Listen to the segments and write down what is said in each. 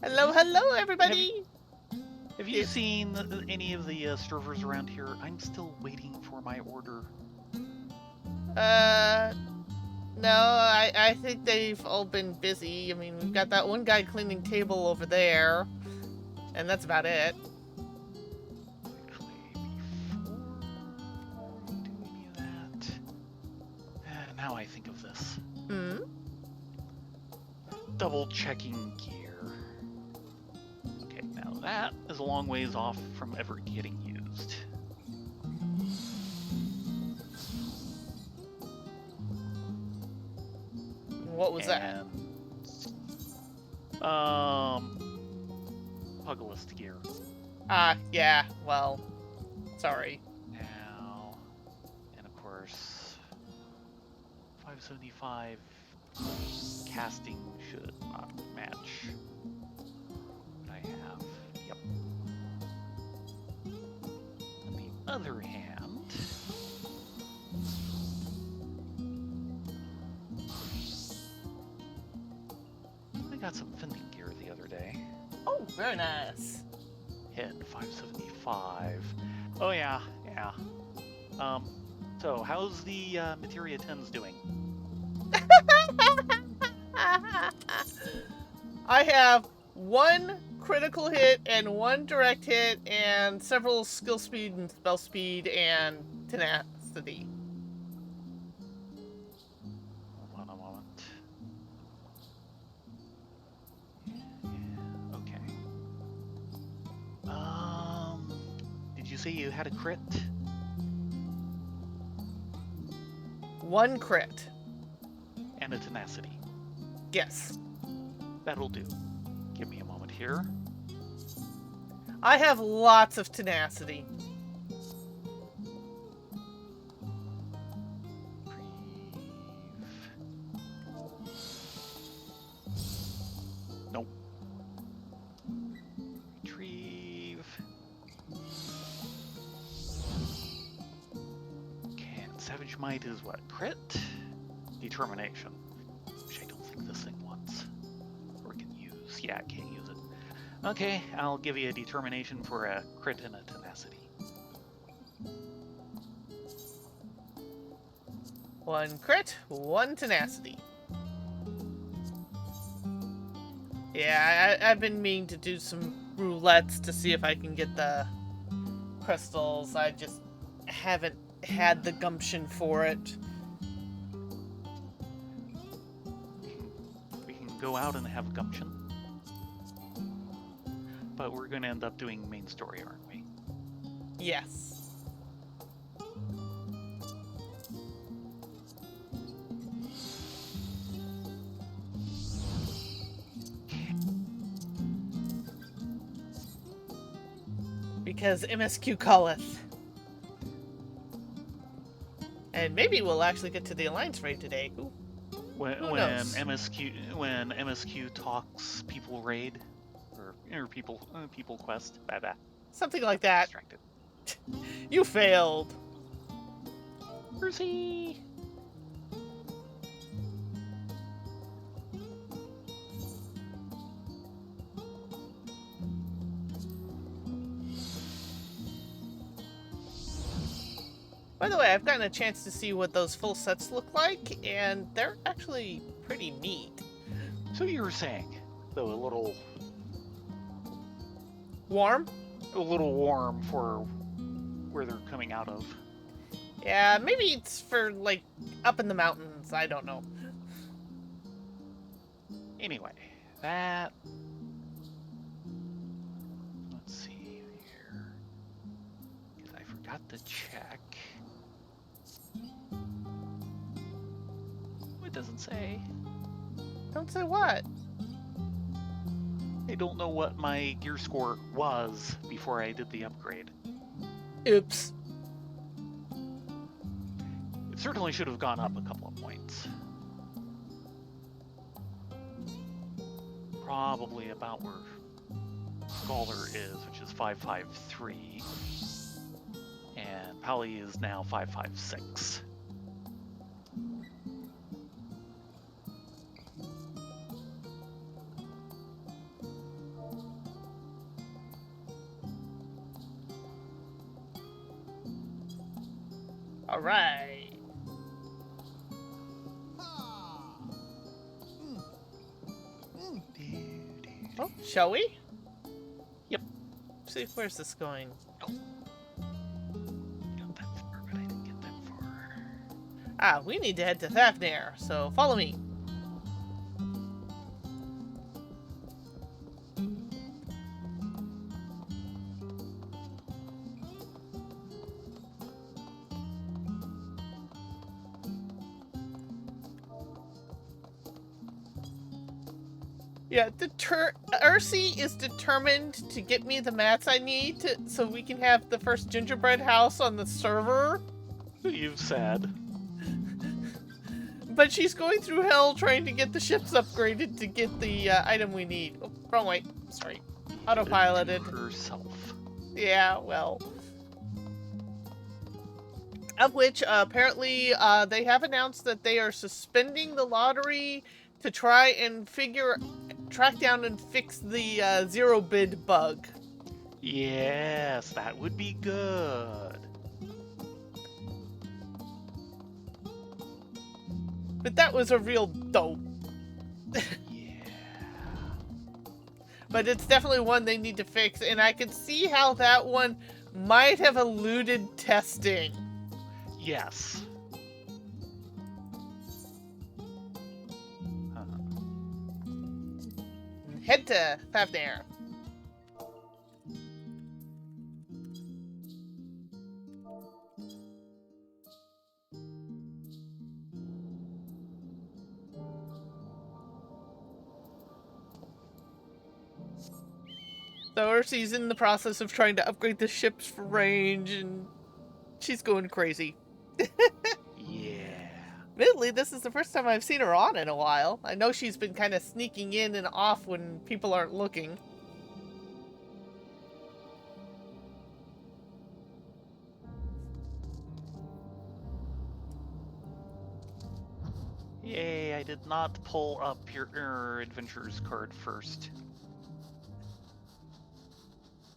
Hello, hello, everybody! Have you seen any of the servers around here? I'm still waiting for my order. No, I think they've all been busy. I mean, we've got that one guy cleaning table over there, and that's about it. Actually, before we do any of that, now I think of this. Double checking gear. Okay, now that is a long ways off from ever getting used. What was that? Pugilist gear. Yeah, well, sorry. Now, and of course, 575 casting should not match what I have. Yep. On the other hand, I got some fending gear the other day. Oh, very nice. Hit 575. Oh yeah. So how's the Materia 10s doing? I have one critical hit and one direct hit and several skill speed and spell speed and tenacity. Hold on a moment. Okay. Did you say you had a crit? One crit. And a tenacity. Yes. That'll do. Give me a moment here. I have lots of tenacity. Nope. Retrieve. Okay, and Savage Might is what? Crit? Determination. Which I don't think this thing wants. Or can use. Yeah, I can't use it. Okay, I'll give you a determination for a crit and a tenacity. One crit, one tenacity. Yeah, I've been meaning to do some roulettes to see if I can get the crystals. I just haven't had the gumption for it. We can go out and have gumption. But we're going to end up doing main story, aren't we? Yes. Because MSQ calleth. And maybe we'll actually get to the Alliance raid today. Ooh. When knows? MSQ talks people raid or people quest. Blah. Something like that. Distracted. You failed. Mercy. By the way, I've gotten a chance to see what those full sets look like, and they're actually pretty neat. So you were saying, though, a little warm for where they're coming out of. Yeah, maybe it's for, like, up in the mountains. I don't know. Anyway, that... Let's see here. Because I forgot to check. It doesn't say. Don't say what? I don't know what my gear score was before I did the upgrade. Oops. It certainly should have gone up a couple of points. Probably about where Scholar is, which is 553. And Pally is now 556. Alright. Oh, shall we? Yep. See, where's this going? Got that far, but I didn't get that far. Ah, we need to head to Thafnir, so follow me. Yeah, Ursi is determined to get me the mats I need so we can have the first gingerbread house on the server. You've said. But she's going through hell trying to get the ships upgraded to get the item we need. Oh, wrong way. Sorry. Autopiloted. Herself. Yeah, well. Of which, apparently, they have announced that they are suspending the lottery to try and track down and fix the zero bid bug. Yes, that would be good. But that was a real dope. Yeah. But it's definitely one they need to fix, and I can see how that one might have eluded testing. Yes. Head to Thafnir. So Ursi's in the process of trying to upgrade the ships for range, and she's going crazy. Yeah. Admittedly, this is the first time I've seen her on in a while. I know she's been kind of sneaking in and off when people aren't looking. Yay, I did not pull up your adventures card first.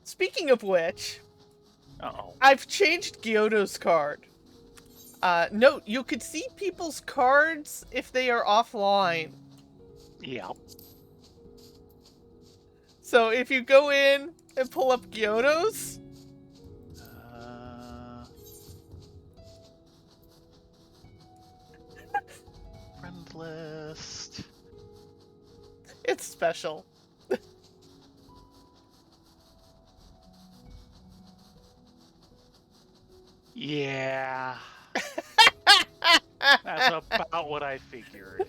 Speaking of which, Uh-oh. I've changed Gyoto's card. Note, you could see people's cards if they are offline. Yep. So if you go in and pull up Gyoto's, friend list. it's special. Yeah. That's about what I figured.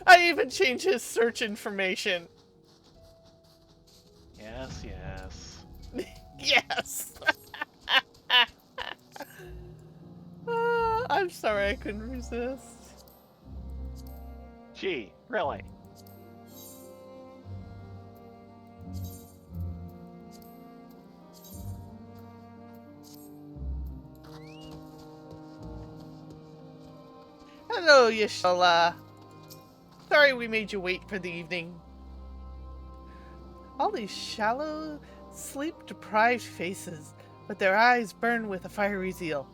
I even changed his search information. Yes, yes. Yes. I'm sorry I couldn't resist. Gee, really? Hello, Yashala. Sorry we made you wait for the evening. All these shallow, sleep-deprived faces, but their eyes burn with a fiery zeal.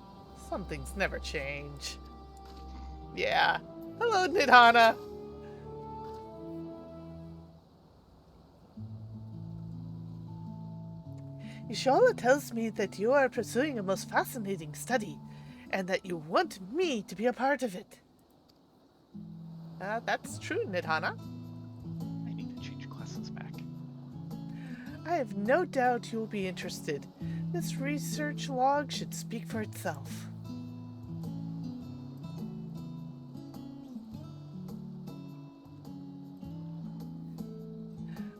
Some things never change. Yeah. Hello, Nidhana. Yashala tells me that you are pursuing a most fascinating study, and that you want me to be a part of it. That's true, Nidhana. I need to change classes back. I have no doubt you'll be interested. This research log should speak for itself.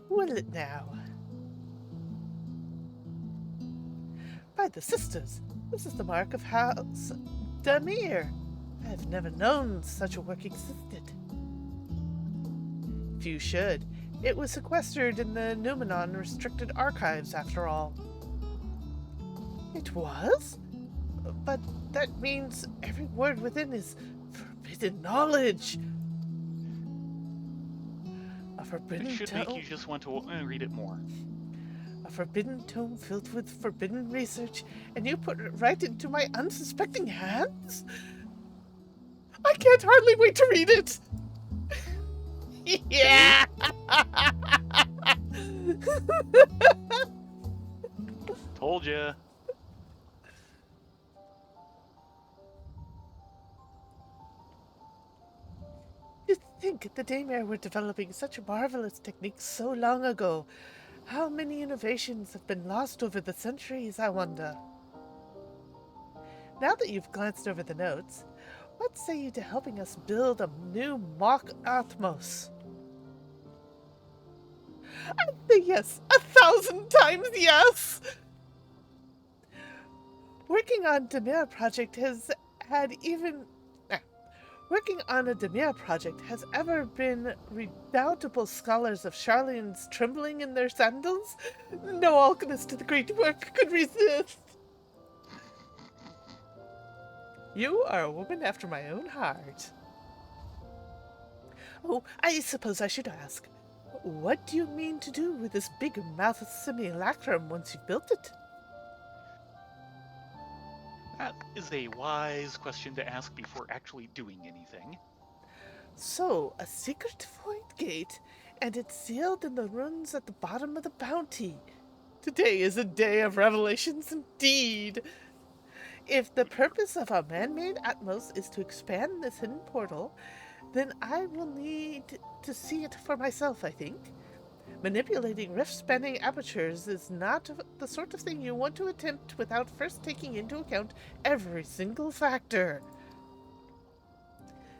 Will it now? By the sisters, this is the mark of House Damir. I have never known such a work existed. Few should. It was sequestered in the Numenon restricted archives, after all. It was? But that means every word within is forbidden knowledge. A forbidden It should make you just want to read it more. A forbidden tome filled with forbidden research, and you put it right into my unsuspecting hands? I can't hardly wait to read it! Yeah! Told ya. You'd think the Daymare were developing such marvelous techniques so long ago. How many innovations have been lost over the centuries, I wonder? Now that you've glanced over the notes, what say you to helping us build a new mock Atmos? I'd say yes, 1,000 times yes! Working on Demir project has ever been redoubtable scholars of Charlene's trembling in their sandals? No alchemist to the great work could resist. You are a woman after my own heart. Oh, I suppose I should ask, what do you mean to do with this big mouth simulacrum once you've built it? That is a wise question to ask before actually doing anything. So, a secret void gate, and it's sealed in the runes at the bottom of the bounty. Today is a day of revelations indeed. If the purpose of our man-made Atmos is to expand this hidden portal, then I will need to see it for myself, I think. Manipulating rift-spanning apertures is not the sort of thing you want to attempt without first taking into account every single factor.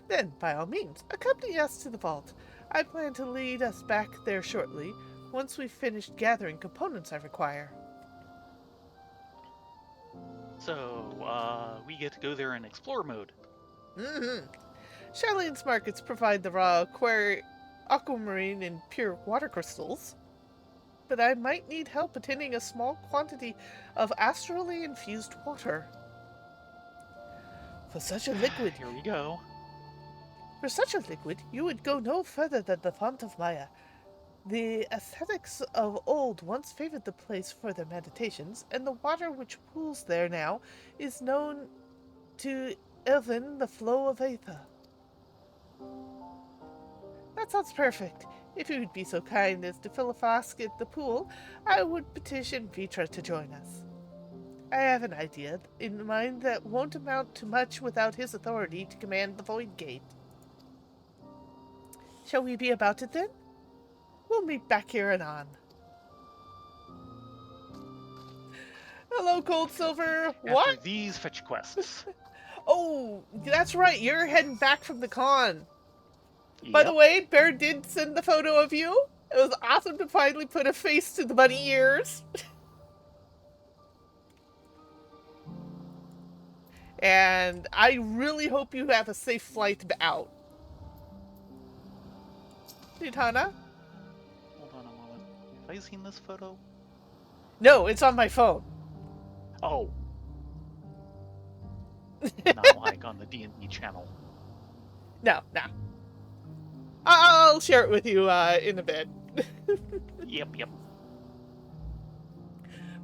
Then, by all means, accompany us to the vault. I plan to lead us back there shortly, once we've finished gathering components I require. So, we get to go there in explore mode. Mm-hmm. Charlene's markets provide the raw aquamarine and pure water crystals, but I might need help attaining a small quantity of astrally infused water. For such a liquid, Here we go. you would go no further than the font of Maya. The ascetics of old once favored the place for their meditations, and the water which pools there now is known to Elvin the flow of Aether. That sounds perfect. If you would be so kind as to fill a flask at the pool, I would petition Vitra to join us. I have an idea in mind that won't amount to much without his authority to command the Void Gate. Shall we be about it then? We'll meet back here anon. Hello, Cold Silver. What? After these fetch quests. Oh, that's right. You're heading back from the con. Yep. By the way, Bear did send the photo of you. It was awesome to finally put a face to the bunny ears. And I really hope you have a safe flight out. Nitana? Hold on a moment. Have I seen this photo? No, it's on my phone. Oh. Not like on the D&D channel. No. I'll share it with you in a bit. Yep.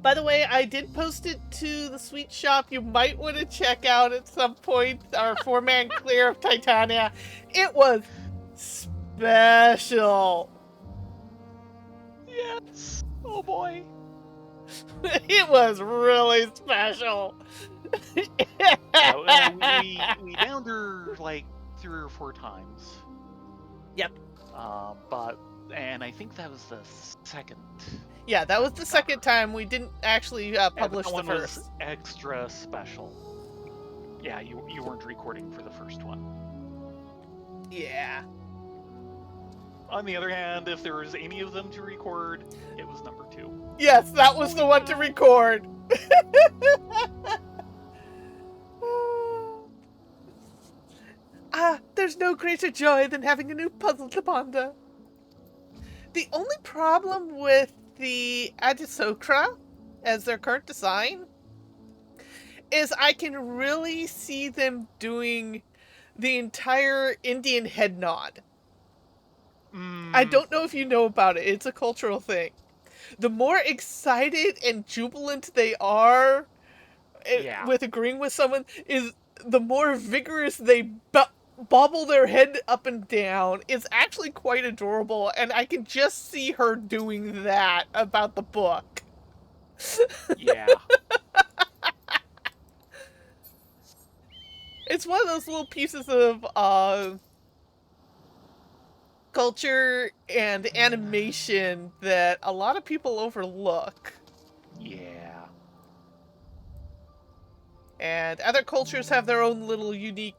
By the way, I did post it to the sweet shop. You might want to check out at some point our 4-man clear of Titania. It was special. Yes. Oh boy. It was really special. We downed her like 3 or 4 times. Yep. And I think that was the second. Yeah, that was the second time. We didn't actually publish that the one first. was extra special. Yeah, you weren't recording for the first one. Yeah. On the other hand, if there was any of them to record, it was number 2. Yes, that was the one to record. There's no greater joy than having a new puzzle to ponder. The only problem with the Adisokra, as their current design, is I can really see them doing the entire Indian head nod. I don't know if you know about it. It's a cultural thing. the more excited and jubilant they are Yeah. with agreeing with someone, is the more vigorous they bobble their head up and down. It's actually quite adorable, and I can just see her doing that about the book. Yeah. It's one of those little pieces of culture and animation that a lot of people overlook. Yeah. And other cultures have their own little unique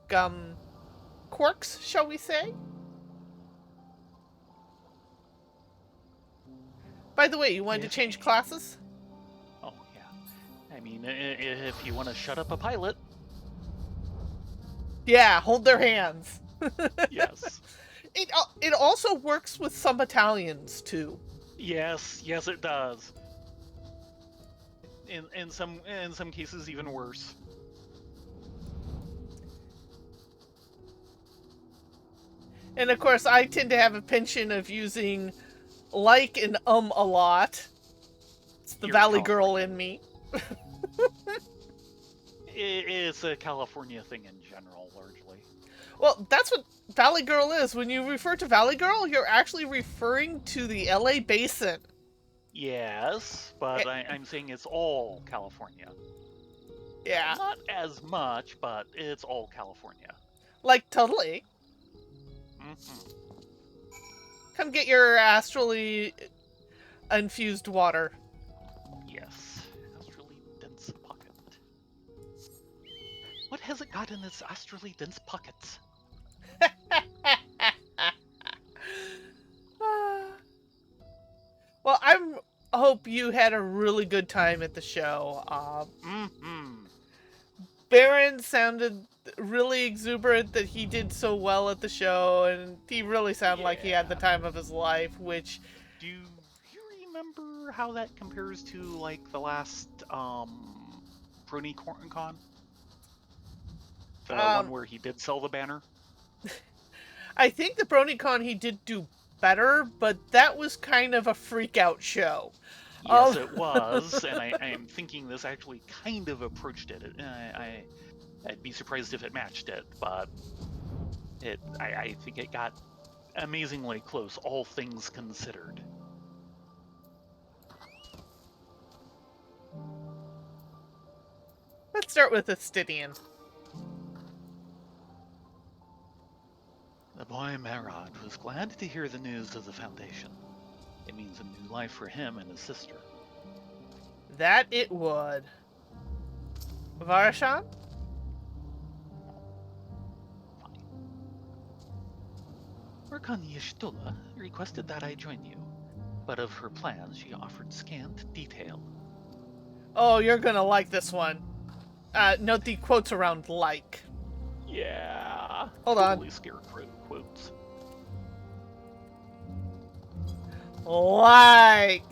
quirks, shall we say? By the way, you wanted to If change classes? Oh, yeah. I mean, if you want to shut up a pilot, Yeah, hold their hands. yes. It also works with some battalions too. Yes, it does. In some cases, even worse. And of course, I tend to have a penchant of using like and a lot. It's the You're Valley Girl California. in me. It's a California thing in general, largely. Well, that's what Valley Girl is. When you refer to Valley Girl, you're actually referring to the LA basin. Yes, but I'm saying it's all California. Yeah, Not as much, but it's all California. like totally. Mm-hmm. Come get your astrally infused water. Yes, astrally dense pocket. What has it got in its astrally dense pockets? Well, I hope you had a really good time at the show. Mm-hmm. Baron sounded really exuberant that he did so well at the show, and he really sounded like he had the Yeah. time of his life, which... Do you remember how that compares to, like, the last, BronyCon? The one Um, where he did sell the banner? I think the BronyCon he did do better, but that was kind of a freak out show. Yes, it was, and I'm thinking this actually kind of approached it. I'd be surprised if it matched it, but I think it got amazingly close, all things considered. Let's start with Astidian. The boy Merod was glad to hear the news of the Foundation. It means a new life for him and his sister. That it would. Varashan? Fine. Orkan Yishtula requested that I join you, but of her plans she offered scant detail. Oh, you're gonna like this one. Note the quotes around like. Yeah. Hold totally on. scare quotes. Like.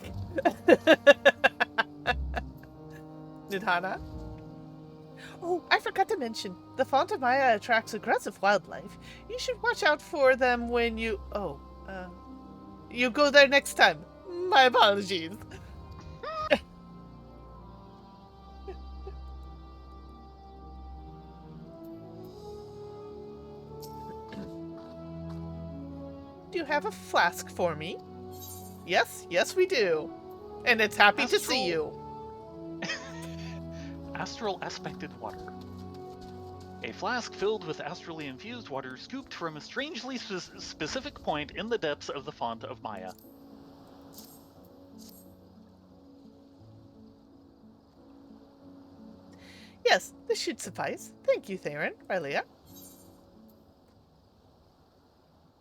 Nidhana? Oh, I forgot to mention. The Font of Maya attracts aggressive wildlife. You should watch out for them when you... Oh, you go there next time. My apologies. Do you have a flask for me? Yes, we do. And it's happy to see you. Astral aspected water. A flask filled with astrally infused water scooped from a strangely specific point in the depths of the Font of Maya. Yes, this should suffice. Thank you, Thayrin, Rylea.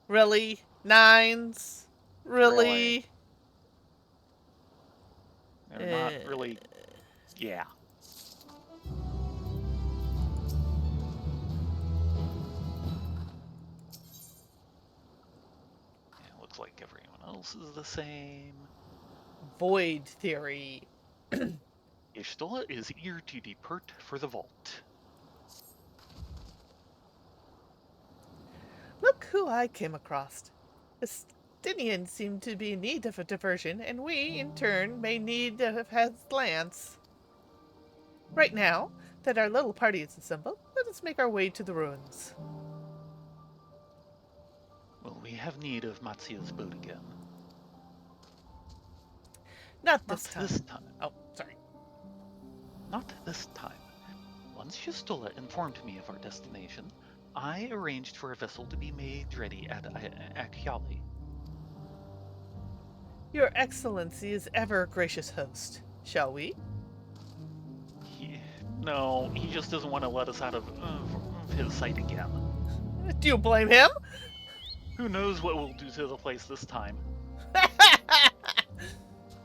Really? Nines? Really? They're not really... Yeah. It looks like everyone else is the same. Void theory. Ishtola is eager to depart for the vault. Look who I came across. Dinians seem to be in need of a diversion, and we, in turn, may need a glance. Right now, that our little party is assembled, let us make our way to the ruins. Well, we have need of Matsuya's boat again. Not this time. This time. Oh, sorry. Not this time. Once Shustula informed me of our destination, I arranged for a vessel to be made ready at Akyali. Your Excellency is ever a gracious host. Shall we? No, he just doesn't want to let us out of his sight again. Do you blame him? Who knows what we'll do to the place this time?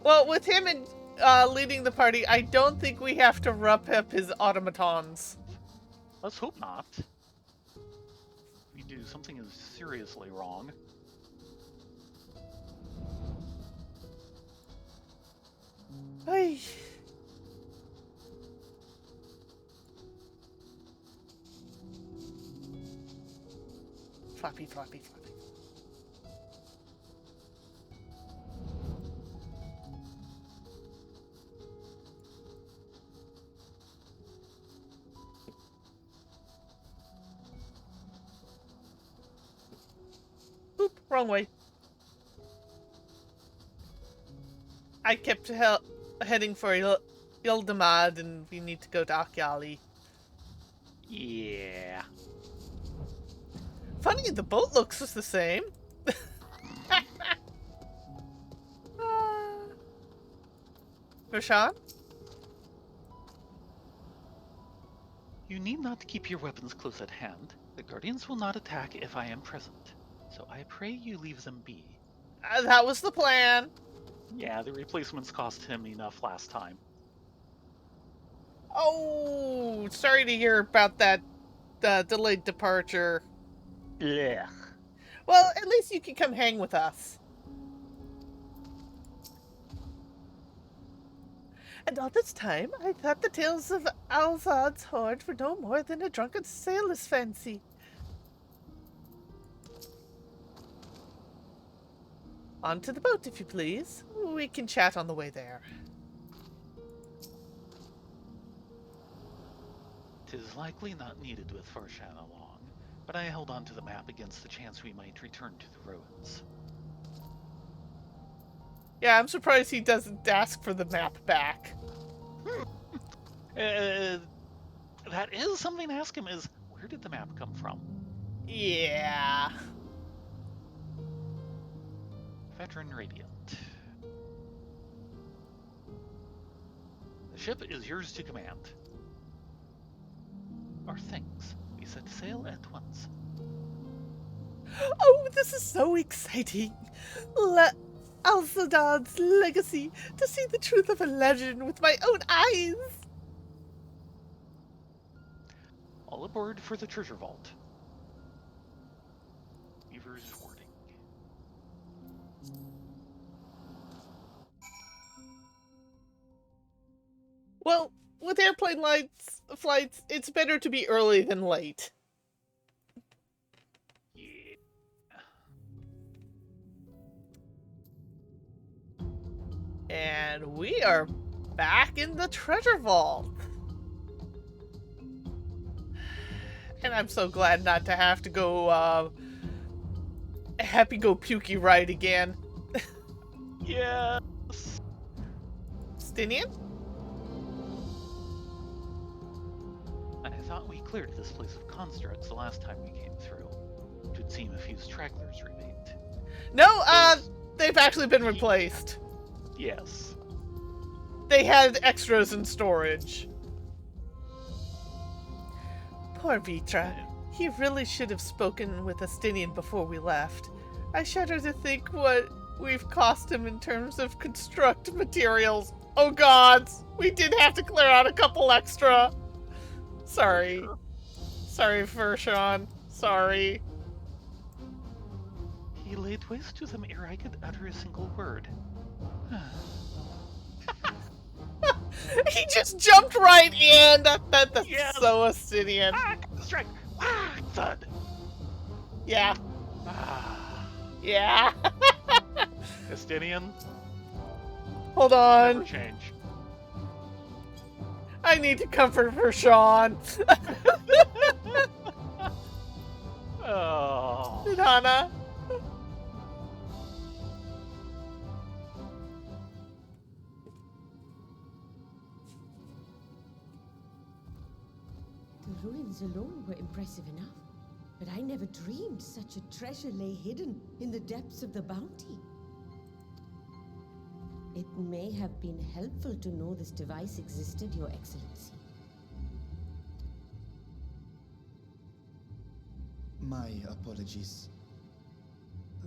Well, with him and leading the party, I don't think we have to rough up his automatons. Let's hope not. If we do, something is seriously wrong. Ay. Floppy, floppy, floppy. Oop, wrong way. I kept heading for Ildamad, and we need to go to Akyali. Yeah. Funny, the boat looks just the same. Roshan? You need not keep your weapons close at hand. The Guardians will not attack if I am present, so I pray you leave them be. That was the plan. Yeah, the replacements cost him enough last time. Oh, sorry to hear about that delayed departure. Yeah. Well, at least you can come hang with us. And all this time, I thought the tales of Alzad's hoard were no more than a drunken sailor's fancy. On to the boat, if you please. We can chat on the way there. 'Tis likely not needed with Farshan along, but I held on to the map against the chance we might return to the ruins. Yeah, I'm surprised he doesn't ask for the map back. That is something to ask him, is where did the map come from? Yeah. Veteran Radiant. The ship is yours to command. Our things. We set sail at once. Oh, this is so exciting. Alzadad's legacy, to see the truth of a legend with my own eyes. All aboard for the treasure vault. Weaver's warding. Well, with airplane flights, it's better to be early than late. Yeah. And we are back in the treasure vault. And I'm so glad not to have to go, happy go pukey ride again. Yes. Stinian? I thought we cleared this place of constructs the last time we came through. It would seem a few stragglers remained. No, they've actually been replaced. Yes. They had extras in storage. Poor Vitra. He really should have spoken with Astinian before we left. I shudder to think what we've cost him in terms of construct materials. Oh god, we did have to clear out a couple extra. Sorry. Sorry, Farshan. Sorry. He laid waste to them ere I could utter a single word. He just jumped right in. That's Yes. so Astinian. Strike! Thud! Yeah. Ah. Yeah. Estinian, Hold never on. change. I need to comfort for Sean. Oh. Hana. The ruins alone were impressive enough, but I never dreamed such a treasure lay hidden in the depths of the bounty. It may have been helpful to know this device existed, Your Excellency. My apologies.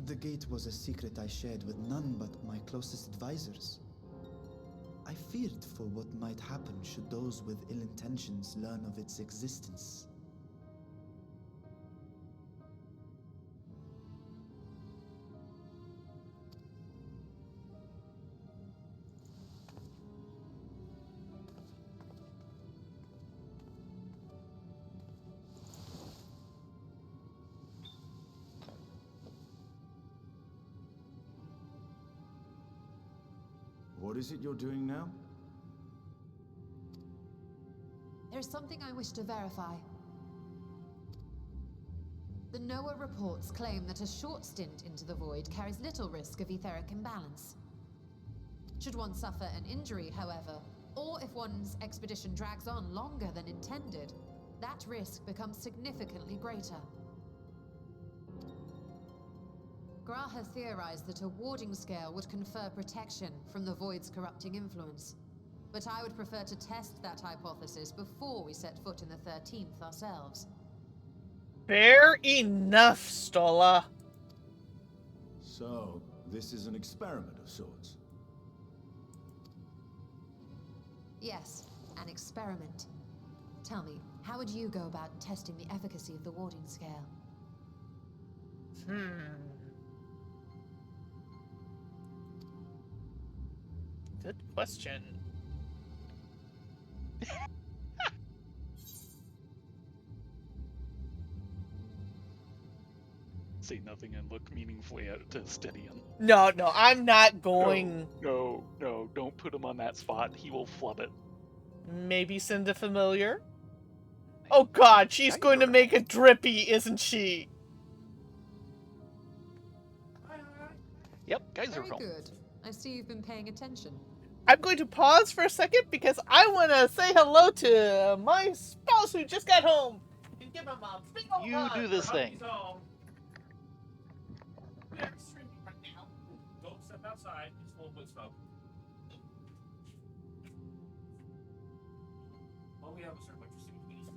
The gate was a secret I shared with none but my closest advisors. I feared for what might happen should those with ill intentions learn of its existence. What is it you're doing now? There is something I wish to verify. The NOAA reports claim that a short stint into the void carries little risk of etheric imbalance. Should one suffer an injury, however, or if one's expedition drags on longer than intended, that risk becomes significantly greater. Graha theorized that a warding scale would confer protection from the void's corrupting influence. But I would prefer to test that hypothesis before we set foot in the 13th ourselves. Fair enough, Stola. So, this is an experiment of sorts. Yes, an experiment. Tell me, how would you go about testing the efficacy of the warding scale? Good question. Say nothing and look meaningfully at Estinian. No, I'm not going. No, don't put him on that spot. He will flub it. Maybe send a familiar? Oh god, she's Guys going to are- make a drippy, isn't she? Yep, guys are Very home. good. I see you've been paying attention. I'm going to pause for a second because I want to say hello to my spouse who just got home. And give him a big old You hug do for this hugging thing. home. We are streaming right now. Don't step outside. It's full of wood smoke. Well, we have a certain electricity, please.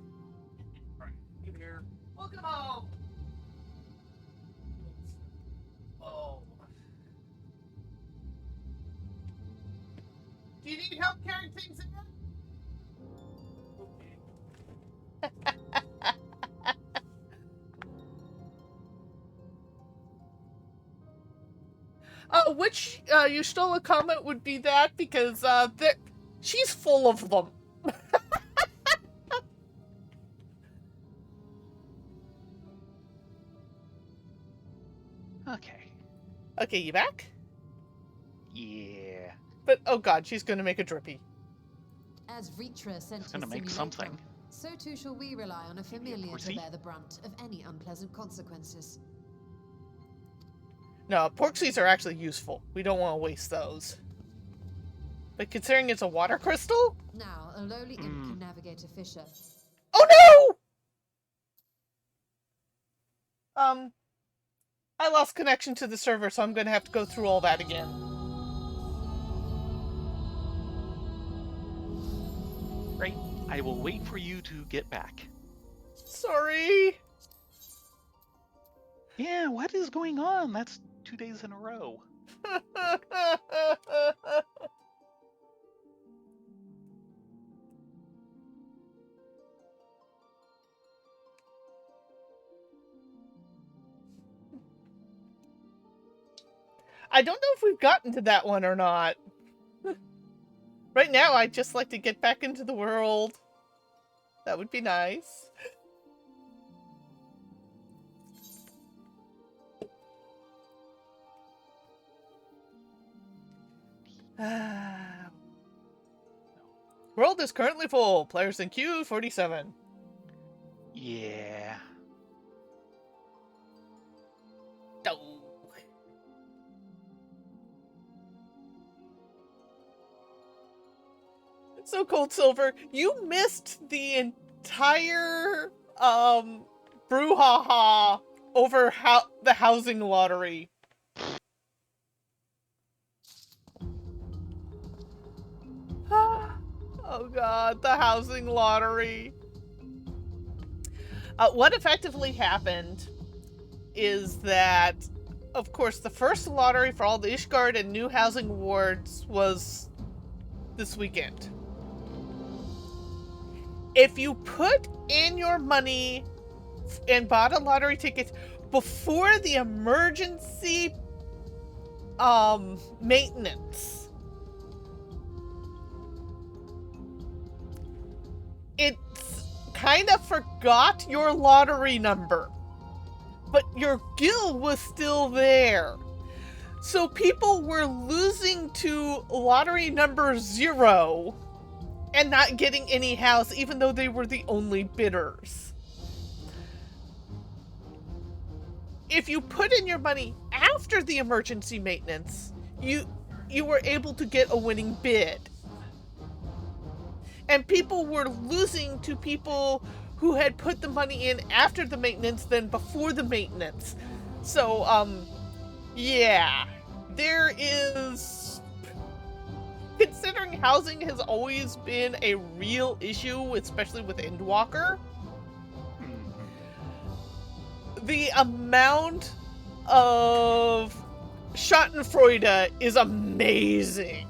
Alright, get here. Welcome home! Oh. Do you need help carrying things in? Which you stole a comment would be that because she's full of them. Okay. Okay, you back? Yeah. But oh god, she's gonna make a drippy. As Vritra sent gonna his make something. simulacrum, so too shall we rely on a familiar to horsey? bear the brunt of any unpleasant consequences. No, porksies are actually useful. We don't want to waste those. But considering it's a water crystal? Now, a lowly imp can navigate a fissure. Oh no! I lost connection to the server, so I'm gonna have to go through all that again. Right. I will wait for you to get back. Sorry. Yeah, what is going on? That's 2 days in a row. I don't know if we've gotten to that one or not. Right now, I'd just like to get back into the world. That would be nice. World is currently full. Players in queue 47. Yeah. Oh. So Cold Silver, you missed the entire brouhaha over the housing lottery. Oh god, the housing lottery. What effectively happened is that, of course, the first lottery for all the Ishgard and new housing awards was this weekend. If you put in your money and bought a lottery ticket before the emergency maintenance, it's kind of forgot your lottery number, but your guild was still there. So people were losing to lottery number 0 and not getting any house, even though they were the only bidders. If you put in your money after the emergency maintenance, you were able to get a winning bid. And people were losing to people who had put the money in after the maintenance than before the maintenance. So, yeah. There is... Considering housing has always been a real issue, especially with Endwalker, the amount of Schadenfreude is amazing.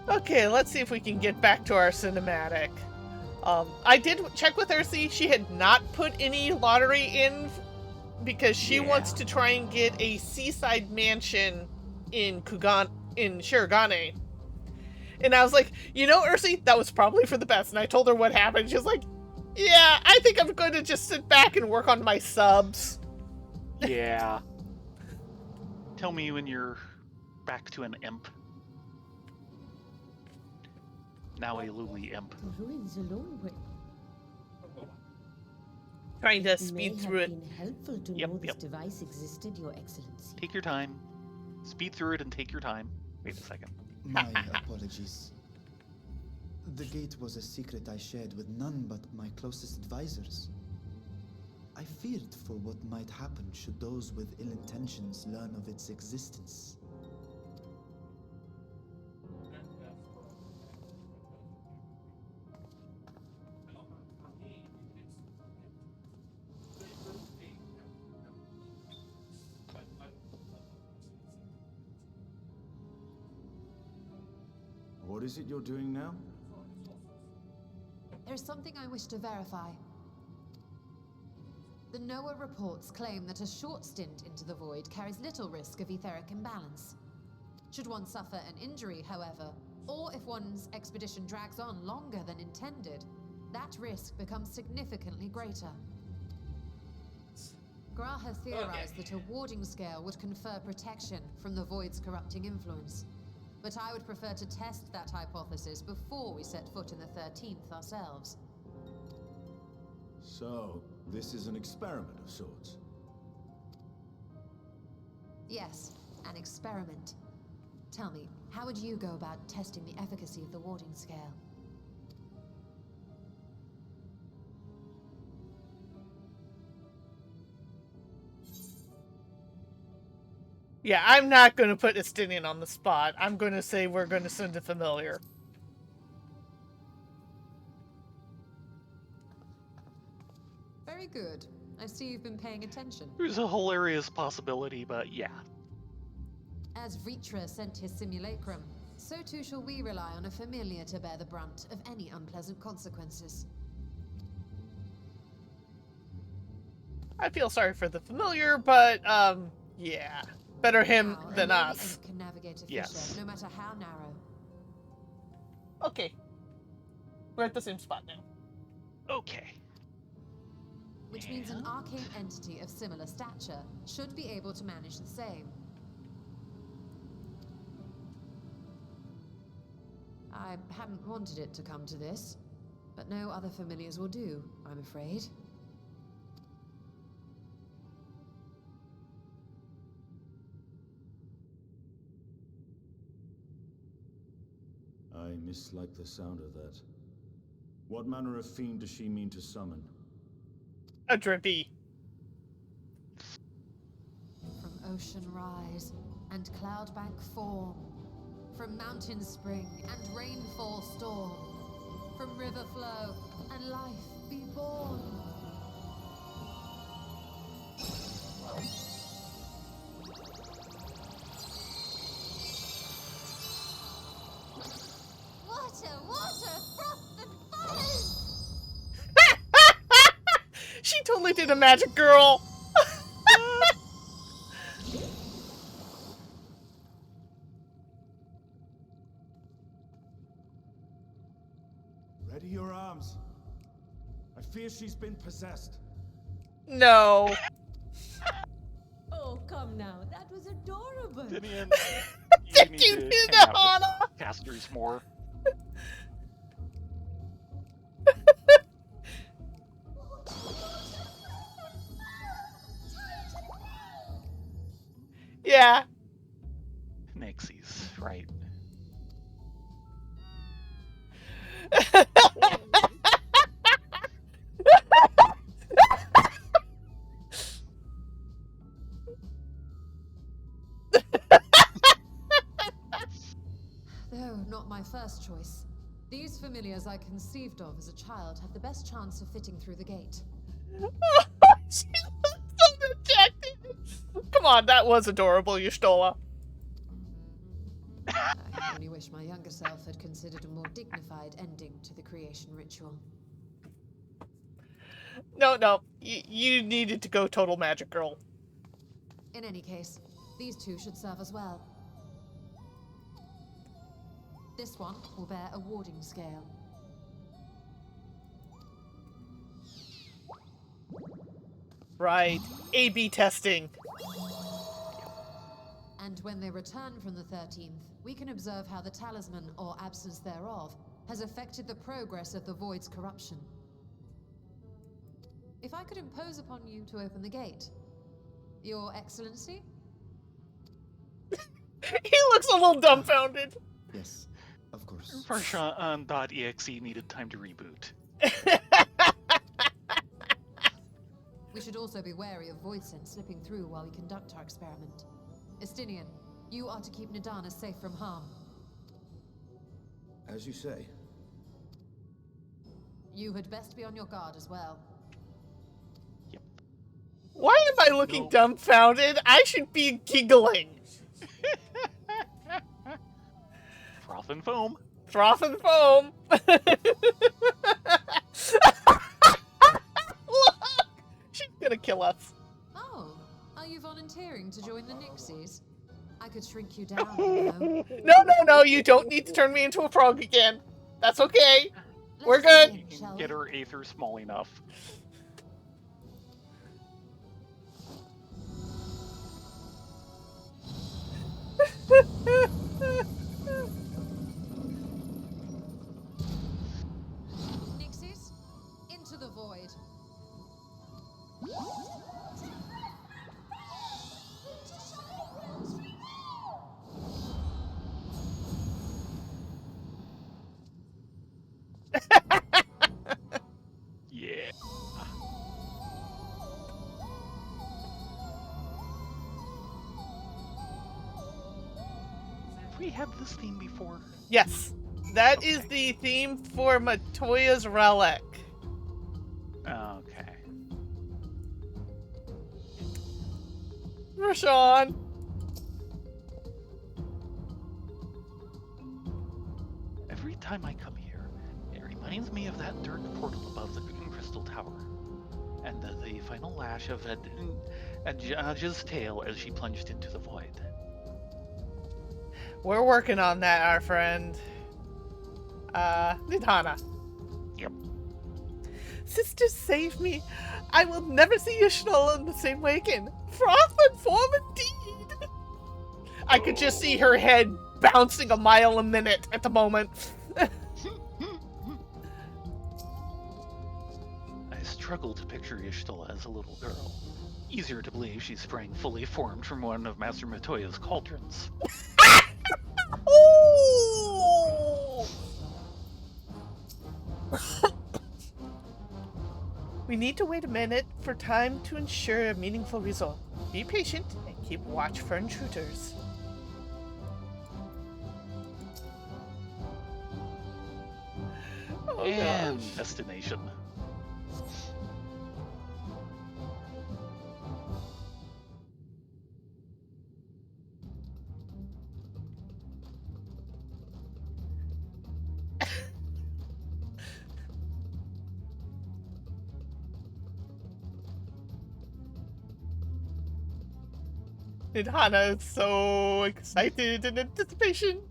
Okay, let's see if we can get back to our cinematic. I did check with Ursi. She had not put any lottery in because she wants to try and get a seaside mansion in Shirogane. And I was like, you know, Ursi, that was probably for the best. And I told her what happened. She was like, yeah, I think I'm going to just sit back and work on my subs. Yeah. Tell me when you're back to an imp. Now a Luli imp. The ruins alone were... Trying to May speed have through it. been helpful to Yep, know this yep. device existed, Your Excellency. Take your time. Speed through it and take your time. Wait a second. My apologies. The gate was a secret I shared with none but my closest advisors. I feared for what might happen should those with ill intentions learn of its existence. What is it you're doing now? There's something I wish to verify. The NOAA reports claim that a short stint into the void carries little risk of etheric imbalance. Should one suffer an injury, however, or if one's expedition drags on longer than intended, that risk becomes significantly greater. Gra has theorized that a warding scale would confer protection from the void's corrupting influence. But I would prefer to test that hypothesis before we set foot in the 13th ourselves. So, this is an experiment of sorts. Yes, an experiment. Tell me, how would you go about testing the efficacy of the warding scale? Yeah, I'm not going to put Estinian on the spot. I'm going to say we're going to send a familiar. Very good. I see you've been paying attention. There's a hilarious possibility, but yeah. As Vritra sent his simulacrum, so too shall we rely on a familiar to bear the brunt of any unpleasant consequences. I feel sorry for the familiar, but, yeah. Better him Now, than a lady us. imp can navigate a fissure, Yes. no matter how narrow. Okay. We're at the same spot now. Okay. Which means an arcane entity of similar stature should be able to manage the same. I hadn't wanted it to come to this, but no other familiars will do, I'm afraid. I mislike the sound of that. What manner of fiend does she mean to summon? A drippy. From ocean rise and cloudbank form, from mountain spring and rainfall storm, from river flow and life be born. Water, froth and foam! She totally did a magic girl. Ready your arms. I fear she's been possessed. No. Oh, come now. That was adorable. Tinian, you Did need you to do hang that, out with Hana? casters more. Yeah. Nixies, right. Though not my first choice. These familiars I conceived of as a child have the best chance of fitting through the gate. She looks so dejected. Come on, that was adorable, Y'shtola. I can only wish my younger self had considered a more dignified ending to the creation ritual. No. You needed to go total magic girl. In any case, these two should serve us well. This one will bear a warding scale. Right. A/B testing. And when they return from the 13th, we can observe how the talisman, or absence thereof, has affected the progress of the Void's corruption. If I could impose upon you to open the gate, Your Excellency? He looks a little dumbfounded. Yes, of course. Farshawn.exe needed time to reboot. We should also be wary of void sense slipping through while we conduct our experiment. Estinian, you are to keep Nadana safe from harm. As you say. You had best be on your guard as well. Yep. Why am I looking dumbfounded? I should be giggling. Froth and foam. Froth and foam. Look! She's gonna kill us. Oh, are you volunteering to join the Nixies? I could shrink you down, you know. No, you don't need to turn me into a frog again. That's okay. We're Let's good. begin, You shall can we? get her aether small enough. Nixies, into the void. Yeah. Have we had this theme before? Yes. That is Okay. the theme for Matoya's Relic. Okay. Rashawn. Every time I come here, it reminds me of that dark portal above the Crystal Tower. And the final lash of Ajah's tail as she plunged into the void. We're working on that, our friend. Nidhana. Yep. Sister, save me. I will never see Y'shtola in the same way again. Froth and form indeed. I could just see her head bouncing a mile a minute at the moment. struggle to picture Ishtal as a little girl. Easier to believe she sprang fully formed from one of Master Matoya's cauldrons. Oh! We need to wait a minute for time to ensure a meaningful result. Be patient and keep watch for intruders. Oh And gosh. destination. And Hana is so excited in anticipation.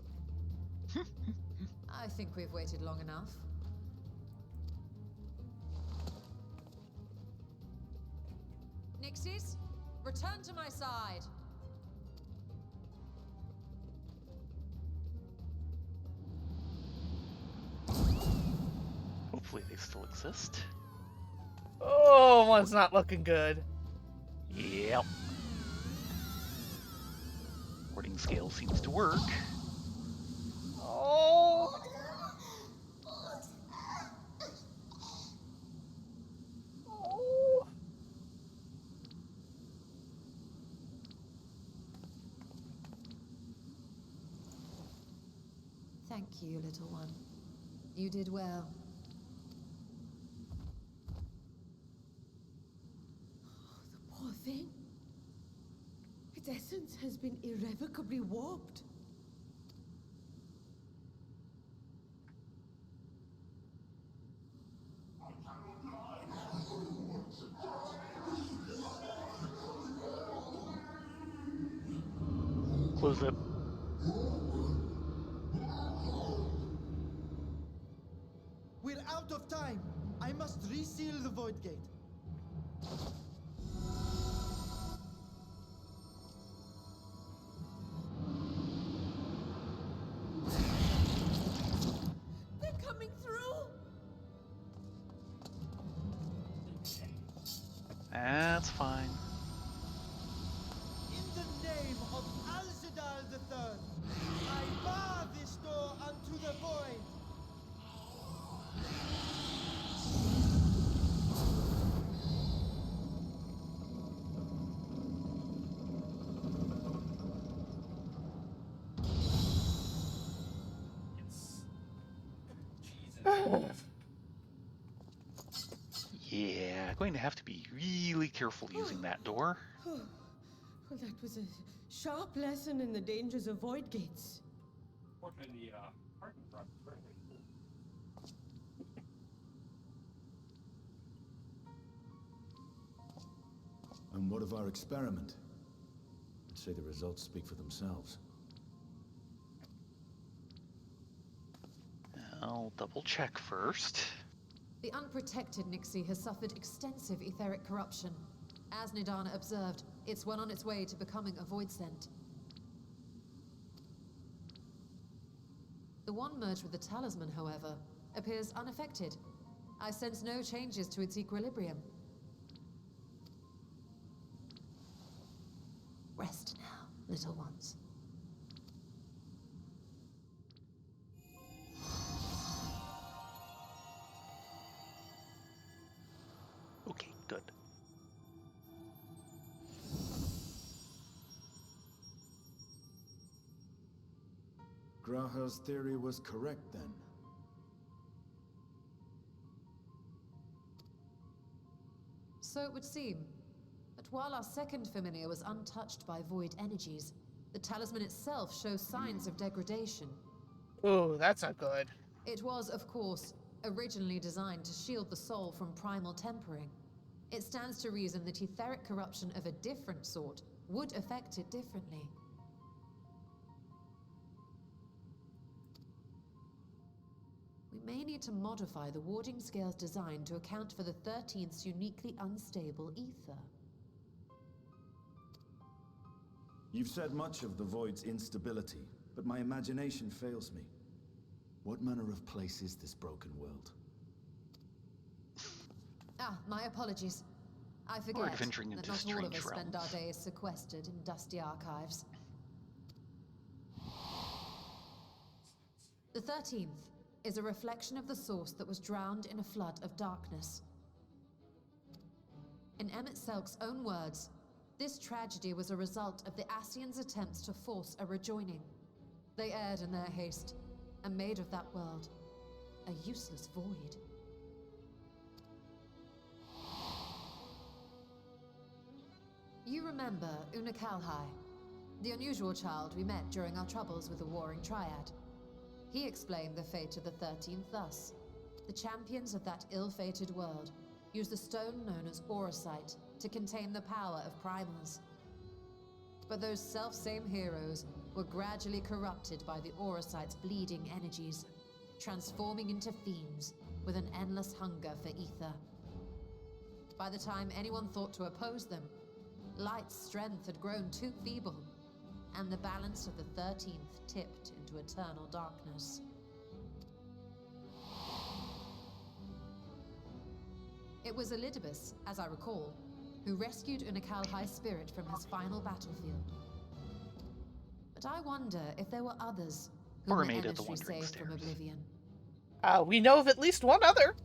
I think we've waited long enough. Nixies, return to my side. Hopefully they still exist. Oh, one's not looking good. Yep. Warding scale seems to work. Oh. Oh. Thank you, little one. You did well. The poor thing. Its essence has been irrevocably warped. Close it. We're out of time. I must reseal the void gate. They're coming through! That's fine. In the name of Al-Zidal III, I bar this door unto the void. Yeah, going to have to be really careful using that door. Well, that was a sharp lesson in the dangers of void gates. And what of our experiment? I'd say the results speak for themselves. I'll double check first. The unprotected Nixie has suffered extensive etheric corruption. As Nidana observed, it's well on its way to becoming a void scent. The one merged with the talisman, however, appears unaffected. I sense no changes to its equilibrium. Rest now, little ones. Okay, good. Graha's theory was correct then. So it would seem. But while our second familiar was untouched by void energies, the talisman itself shows signs of degradation. Oh, that's not good. It was, of course, originally designed to shield the soul from primal tempering. It stands to reason that etheric corruption of a different sort would affect it differently. We may need to modify the warding scale's design to account for the 13th's uniquely unstable ether. You've said much of the Void's instability, but my imagination fails me. What manner of place is this broken world? Ah, my apologies. I We're forget adventuring that into not all of strange us spend our realms. days sequestered in dusty archives. The 13th is a reflection of the source that was drowned in a flood of darkness. In Emmett Selk's own words, this tragedy was a result of the Ascians' attempts to force a rejoining. They erred in their haste, and made of that world a useless void. You remember Unakalhai, the unusual child we met during our troubles with the Warring Triad. He explained the fate of the 13th thus. The champions of that ill-fated world used the stone known as Auracite to contain the power of primals. But those self-same heroes were gradually corrupted by the Auracite's bleeding energies, transforming into fiends with an endless hunger for ether. By the time anyone thought to oppose them, Light's strength had grown too feeble, and the balance of the 13th tipped into eternal darkness. It was Elidibus, as I recall, who rescued Unakalhai's spirit from his final battlefield. But I wonder if there were others whom the Mermaid at the emissary Wandering saved from Stairs. oblivion. We know of at least one other.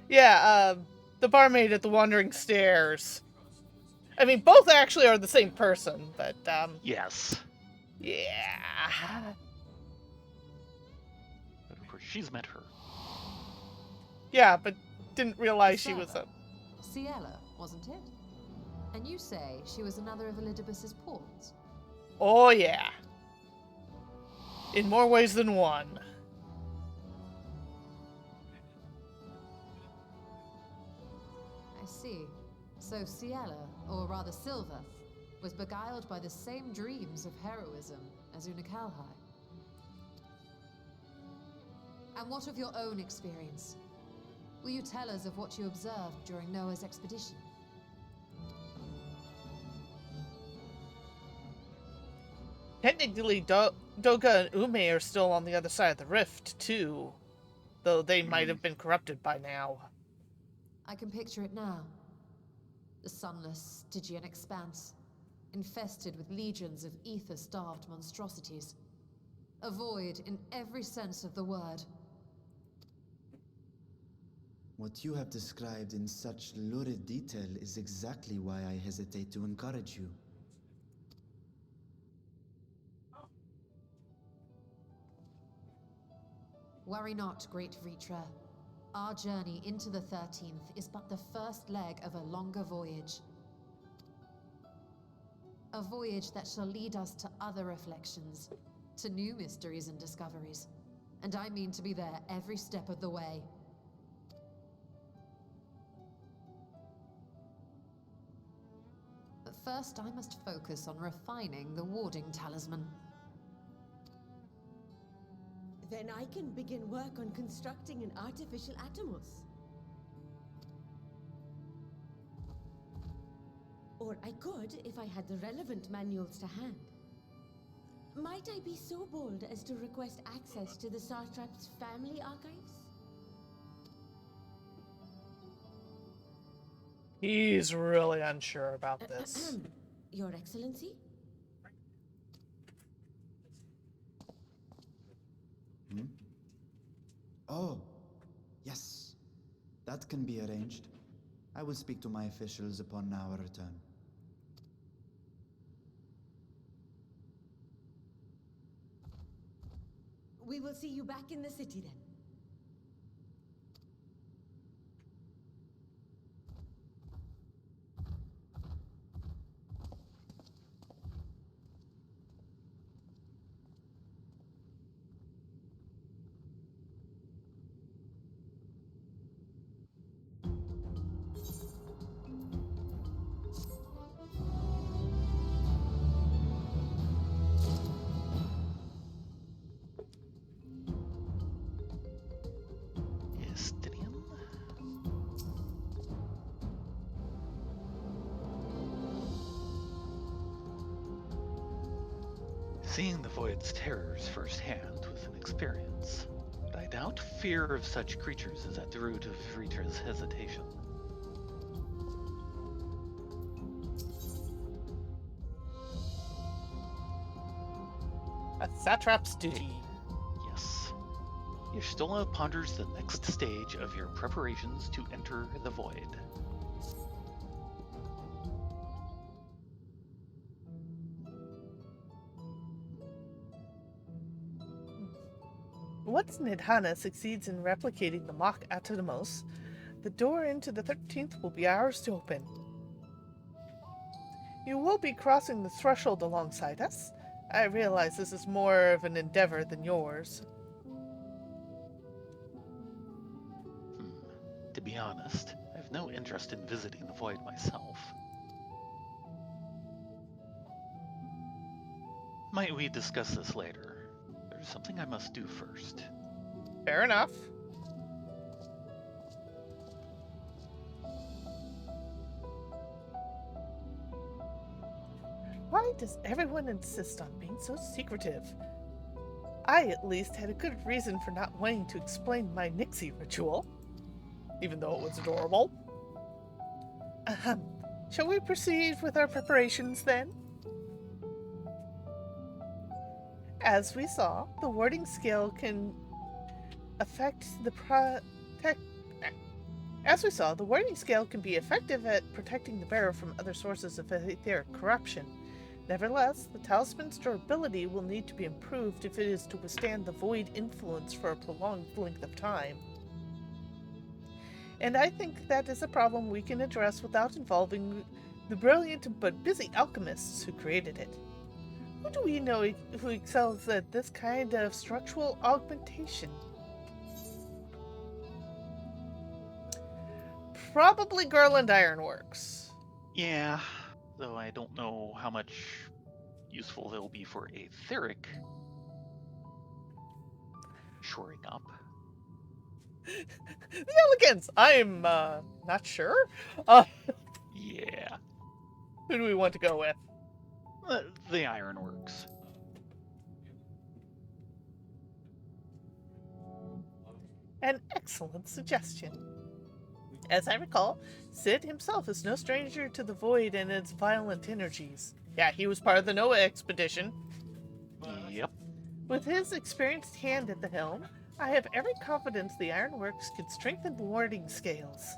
Yeah, the barmaid at the Wandering Stairs. I mean, both actually are the same person, but, Yes. yeah. But of course, she's met her. Yeah, but didn't realize she was a... Ciela, wasn't it? And you say she was another of Elidibus's pawns? Oh, yeah. In more ways than one. I see. So Ciela, or rather Silva, was beguiled by the same dreams of heroism as Unakalhai. And what of your own experience? Will you tell us of what you observed during Noah's expedition? Technically, Doga and Ume are still on the other side of the rift, too. Though they might have been corrupted by now. I can picture it now. The sunless, Stygian expanse, infested with legions of ether-starved monstrosities. A void in every sense of the word. What you have described in such lurid detail is exactly why I hesitate to encourage you. Worry not, great Vritra. Our journey into the 13th is but the first leg of a longer voyage. A voyage that shall lead us to other reflections, to new mysteries and discoveries. And I mean to be there every step of the way. But first I must focus on refining the warding talisman. Then I can begin work on constructing an artificial Atomos. Or I could if I had the relevant manuals to hand. Might I be so bold as to request access to the Satrap's family archives? He's really unsure about this. Your Excellency? Oh, yes. That can be arranged. I will speak to my officials upon our return. We will see you back in the city then. seen the Void's terrors firsthand with an experience, but I doubt fear of such creatures is at the root of Vritra's hesitation. A satrap's duty. Yes. Y'shtola ponders the next stage of your preparations to enter the Void. Once Nidhana succeeds in replicating the mock Atomos, the door into the 13th will be ours to open. You will be crossing the threshold alongside us. I realize this is more of an endeavor than yours. To be honest, I have no interest in visiting the Void myself. Might we discuss this later? There's something I must do first. Fair enough. Why does everyone insist on being so secretive? I, at least, had a good reason for not wanting to explain my Nixie ritual, even though it was adorable. Ahem. Shall we proceed with our preparations, then? As we saw, the warding scale can affect the be effective at protecting the bearer from other sources of etheric corruption. Nevertheless, the talisman's durability will need to be improved if it is to withstand the void influence for a prolonged length of time. And I think that is a problem we can address without involving the brilliant but busy alchemists who created it. Who do we know who excels at this kind of structural augmentation? Probably Garland Ironworks. Yeah, though I don't know how much useful they'll be for etheric shoring up. The Elegance! I'm, not sure. Yeah. Who do we want to go with? The Ironworks. An excellent suggestion. As I recall, Sid himself is no stranger to the Void and its violent energies. Yeah, he was part of the Noah expedition. Yep. With his experienced hand at the helm, I have every confidence the Ironworks could strengthen the warding scales.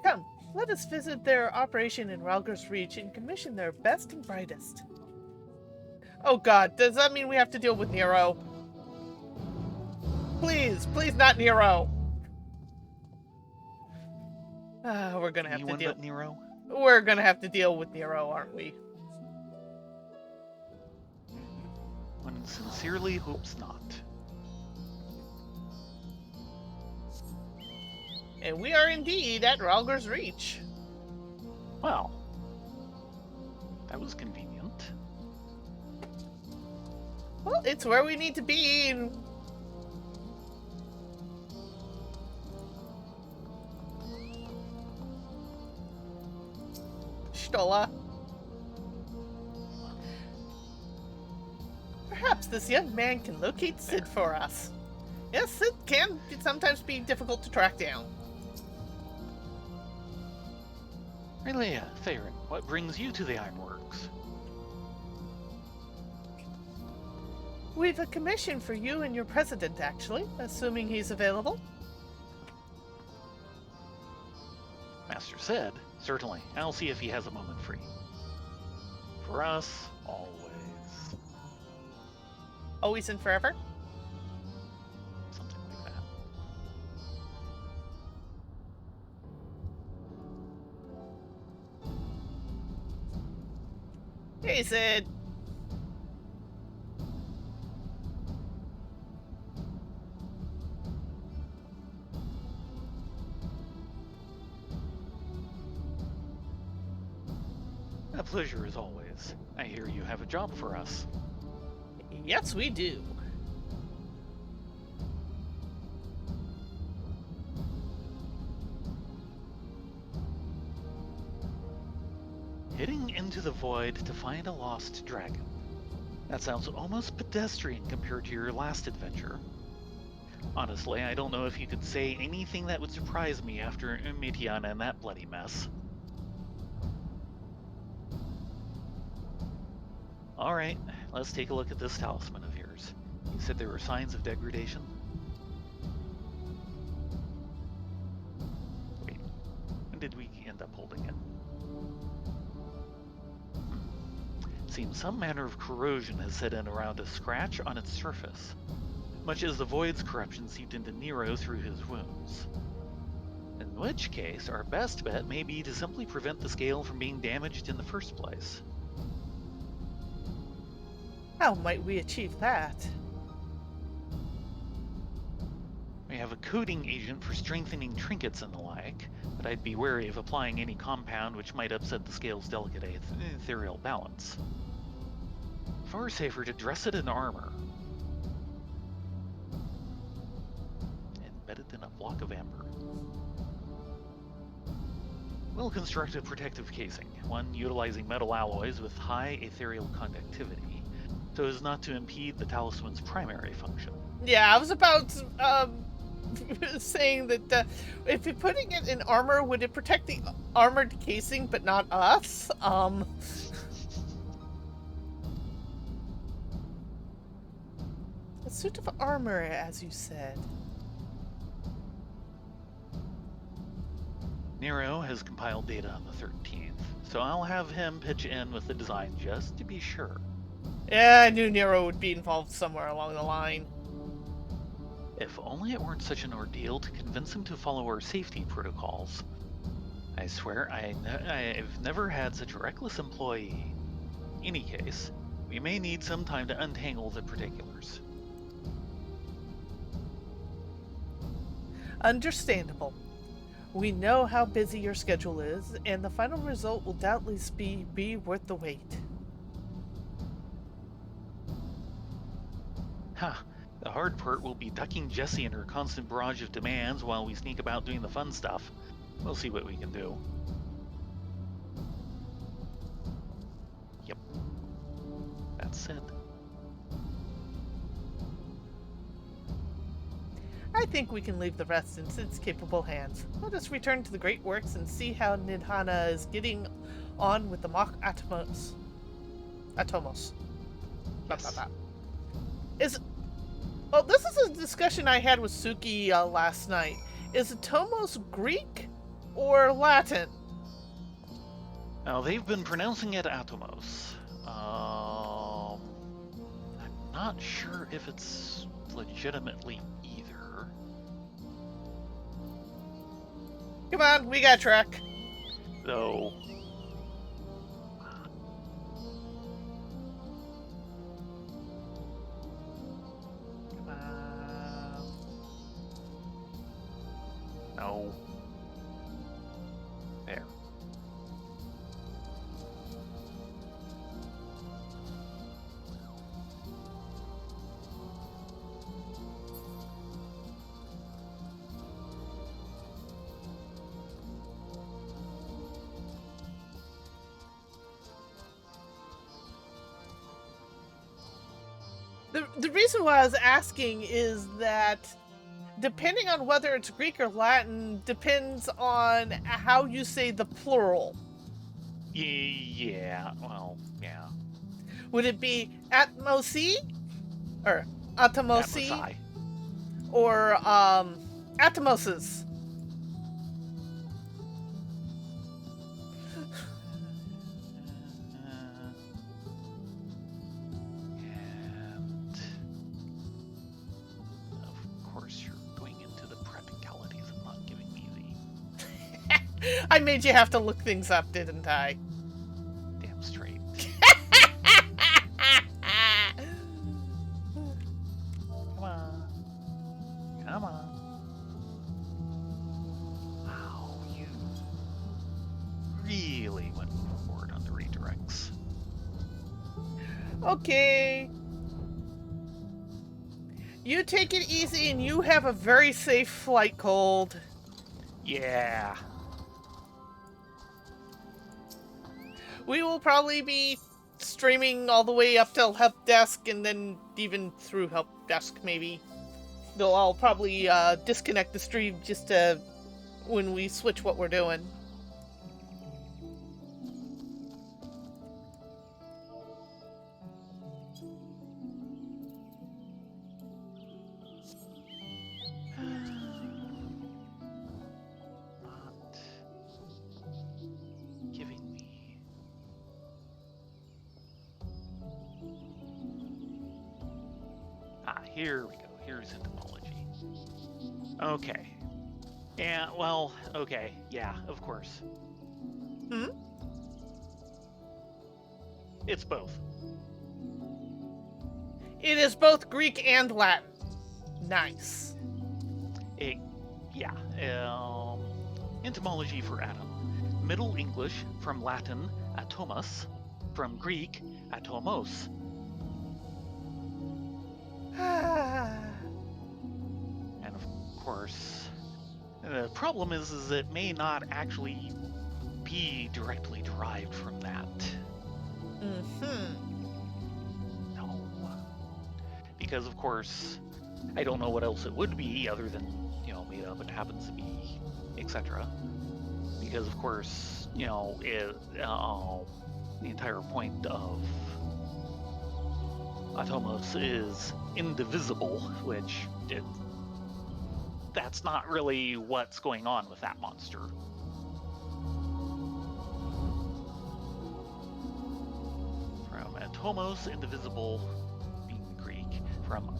Come, let us visit their operation in Ralgar's Reach and commission their best and brightest. Oh god, does that mean we have to deal with Nero? Please, please not Nero! We're gonna have Anyone to deal. but Nero? We're gonna have to deal with Nero, aren't we? One sincerely hopes not. And we are indeed at Ralgar's Reach. Well, that was convenient. Well, it's where we need to be. Stola. Perhaps this young man can locate Sid for us. Yes, Sid can sometimes be difficult to track down. Rylea, Thayrin, what brings you to the Ironworks? We've a commission for you and your president, actually, assuming he's available. Master said, certainly. I'll see if he has a moment free. For us, always. Always and forever? Something like that. Hey, Sid. A pleasure as always. I hear you have a job for us. Yes, we do. Heading into the void to find a lost dragon. That sounds almost pedestrian compared to your last adventure. Honestly, I don't know if you could say anything that would surprise me after Mitiana and that bloody mess. Alright, let's take a look at this talisman of yours. You said there were signs of degradation? Wait, when did we end up holding it? Seems some manner of corrosion has set in around a scratch on its surface, much as the Void's corruption seeped into Nero through his wounds. In which case, our best bet may be to simply prevent the scale from being damaged in the first place. How might we achieve that? We have a coating agent for strengthening trinkets and the like, but I'd be wary of applying any compound which might upset the scale's delicate ethereal balance. Far safer to dress it in armor. Embedded in a block of amber. We'll construct a protective casing, one utilizing metal alloys with high ethereal conductivity, so as not to impede the talisman's primary function. Yeah, I was about saying that if you're putting it in armor, would it protect the armored casing but not us? A suit of armor, as you said. Nero has compiled data on the 13th, so I'll have him pitch in with the design just to be sure. Yeah, I knew Nero would be involved somewhere along the line. If only it weren't such an ordeal to convince him to follow our safety protocols. I swear, I've never had such a reckless employee. In any case, we may need some time to untangle the particulars. Understandable. We know how busy your schedule is, and the final result will doubtless be worth the wait. Ha! The hard part will be ducking Jessie and her constant barrage of demands while we sneak about doing the fun stuff. We'll see what we can do. Yep. That said. I think we can leave the rest in Sid's capable hands. Let us return to the Great Works and see how Nidhana is getting on with the mock Atomos. Yes. Well, this is a discussion I had with Suki last night. Is Atomos Greek or Latin? Now, they've been pronouncing it Atomos. I'm not sure if it's legitimately either. Come on, we got track. Though. No. There. The reason why I was asking is that depending on whether it's Greek or Latin depends on how you say the plural. Yeah, well, yeah. Would it be atmosi or atomosi Atmosai. or atomoses? And of course you're going into the practicalities of not giving me the I made you have to look things up, didn't I? damn straight. Come on. Come on. Wow, you really went overboard on the redirects. Okay. You take it easy and you have a very safe flight, Cold. Yeah. We will probably be streaming all the way up till help desk and then even through help desk maybe. They'll all probably disconnect the stream just when we switch what we're doing. Not giving me. Here we go. Here's entomology. Okay. Yeah, well, okay. Yeah, of course. Hmm? It's both. It is both Greek and Latin. Nice. Yeah. Entomology for atom. Middle English from Latin atomus, from Greek atomos. And of course, the problem is it may not actually be directly derived from that. Mm-hmm. No. Because of course, I don't know what else it would be other than, made up and happens to be, etc. Because of course, the entire point of atomos is indivisible, which that's not really what's going on with that monster. From atomos, indivisible, being Greek, from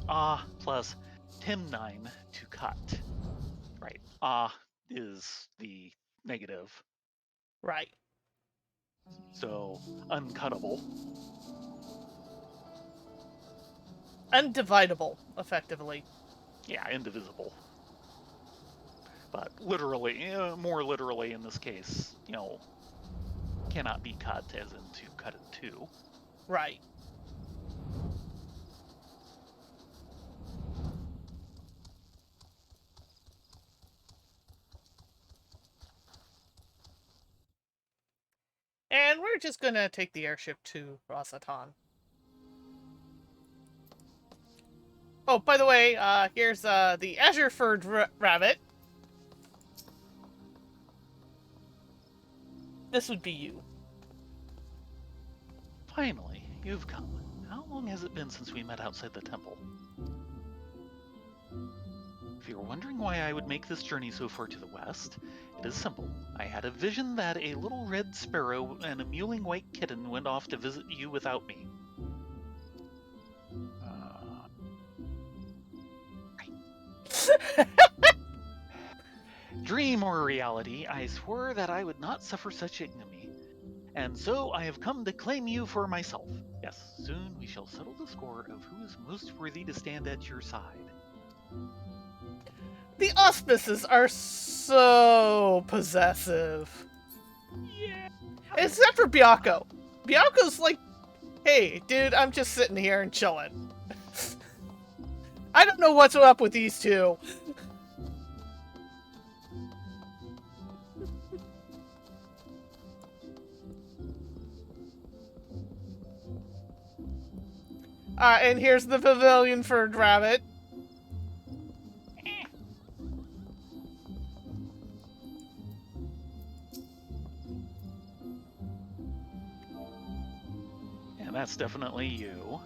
plus timnine, to cut. Right, is the negative. Right. So, uncuttable. Undividable, effectively. Yeah, indivisible. But literally, more literally in this case, cannot be cut, as in to cut in two. Right. And we're just gonna take the airship to Rosatan. Oh, by the way, here's the azure-furred rabbit. This would be you. Finally, you've come. How long has it been since we met outside the temple? If you're wondering why I would make this journey so far to the west, it is simple. I had a vision that a little red sparrow and a mewling white kitten went off to visit you without me. Dream or reality, I swore that I would not suffer such ignominy, and so I have come to claim you for myself. Yes, soon we shall settle the score of who is most worthy to stand at your side. The auspices are so possessive. Yeah. Except for Byakko. Byakko's like, hey, dude, I'm just sitting here and chilling. I don't know what's up with these two. And here's the pavilion for rabbit. And that's definitely you.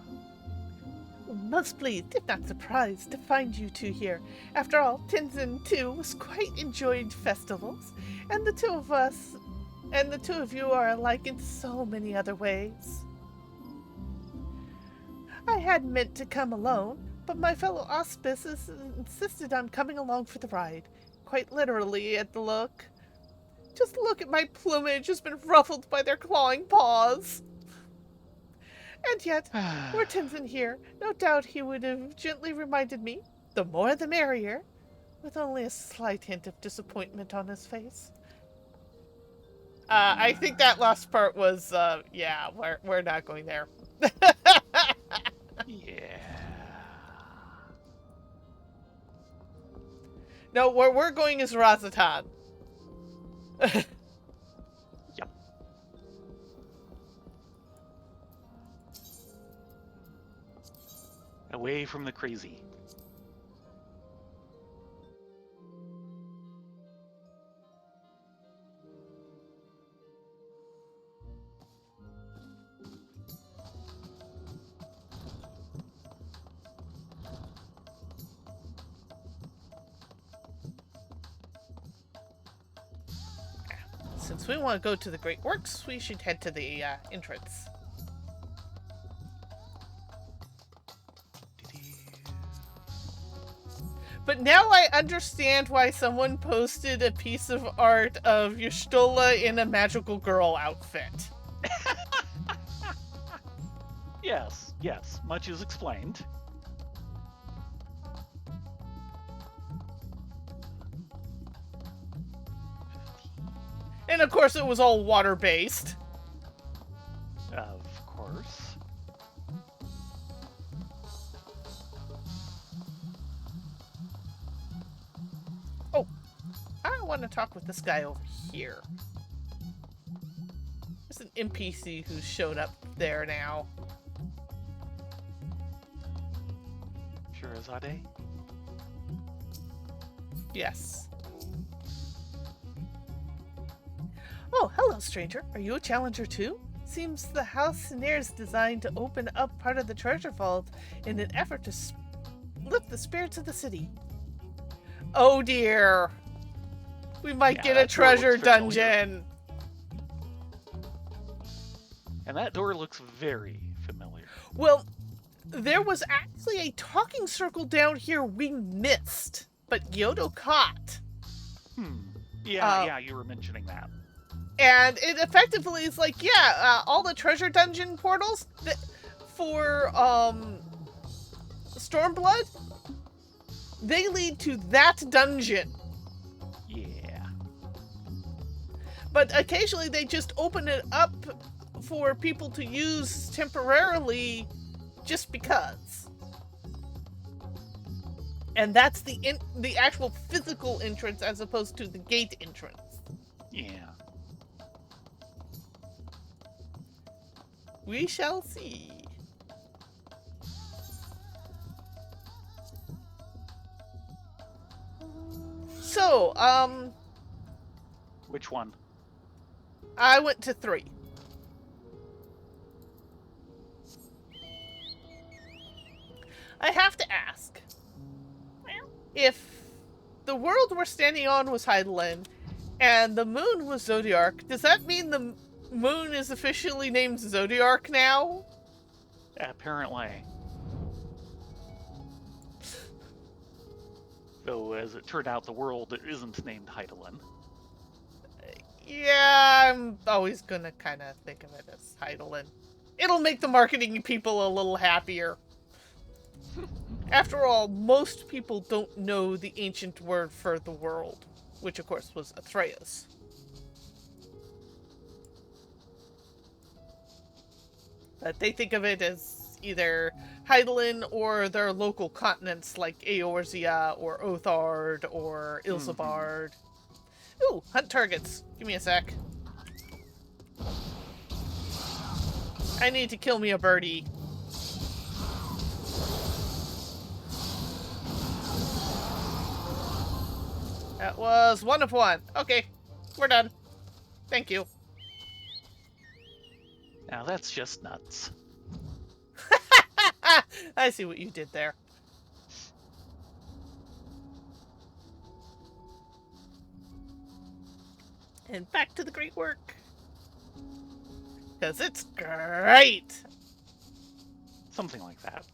Most pleased, if not surprised, to find you two here. After all, Tenzin too was quite enjoyed festivals, and the two of you are alike in so many other ways. I had meant to come alone, but my fellow auspices insisted on coming along for the ride, quite literally at the look. Just look at my plumage has been ruffled by their clawing paws. And yet, were Tenzin here, no doubt he would have gently reminded me, the more the merrier, with only a slight hint of disappointment on his face. I think that last part was, yeah, we're not going there. Yeah. No, where we're going is Razatan. Yep. away from the crazy. Since we want to go to the Great Works, we should head to the entrance. But now I understand why someone posted a piece of art of Y'shtola in a magical girl outfit. Yes, yes, much is explained. And of course it was all water-based. Of course. Oh, I want to talk with this guy over here. There's an NPC who's showed up there now. Shirazade? Yes. Oh, hello, stranger. Are you a challenger too? Seems the house near is designed to open up part of the treasure vault in an effort to lift the spirits of the city. Oh dear. We might Yeah, get a that door looks treasure familiar. dungeon. And that door looks very familiar. Well, there was actually a talking circle down here we missed, but Yodo caught. Yeah, you were mentioning that. And it effectively is like, yeah, all the treasure dungeon portals for Stormblood, they lead to that dungeon. Yeah. But occasionally they just open it up for people to use temporarily just because. And that's the actual physical entrance as opposed to the gate entrance. Yeah. We shall see. So, Which one? I went to 3. I have to ask, if the world we're standing on was Heidelin and the moon was Zodiark, does that mean the moon is officially named Zodiark now? Apparently. Though, as it turned out, the world isn't named Heidelin. Yeah, I'm always gonna kind of think of it as Heidelin. It'll make the marketing people a little happier. After all, most people don't know the ancient word for the world, which of course was Atreus. But they think of it as either Heidelin or their local continents like Eorzea or Othard or Ilsabard. Ooh, hunt targets. Give me a sec. I need to kill me a birdie. That was 1 of 1. Okay, we're done. Thank you. Now that's just nuts. I see what you did there. And back to the great work. Because it's great. Something like that.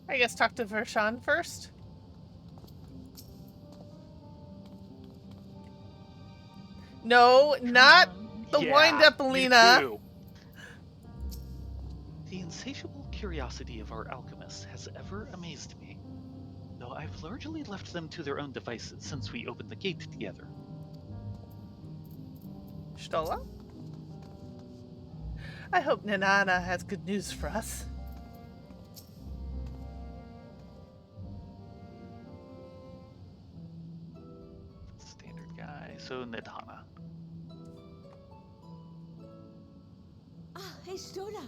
I guess talk to Vershan first. No, not the wind-up Lena. You too. The insatiable curiosity of our alchemists has ever amazed me, though I've largely left them to their own devices since we opened the gate together. Stola? I hope Nanana has good news for us. Okay, so Nidhana. Ah, hey, Stola.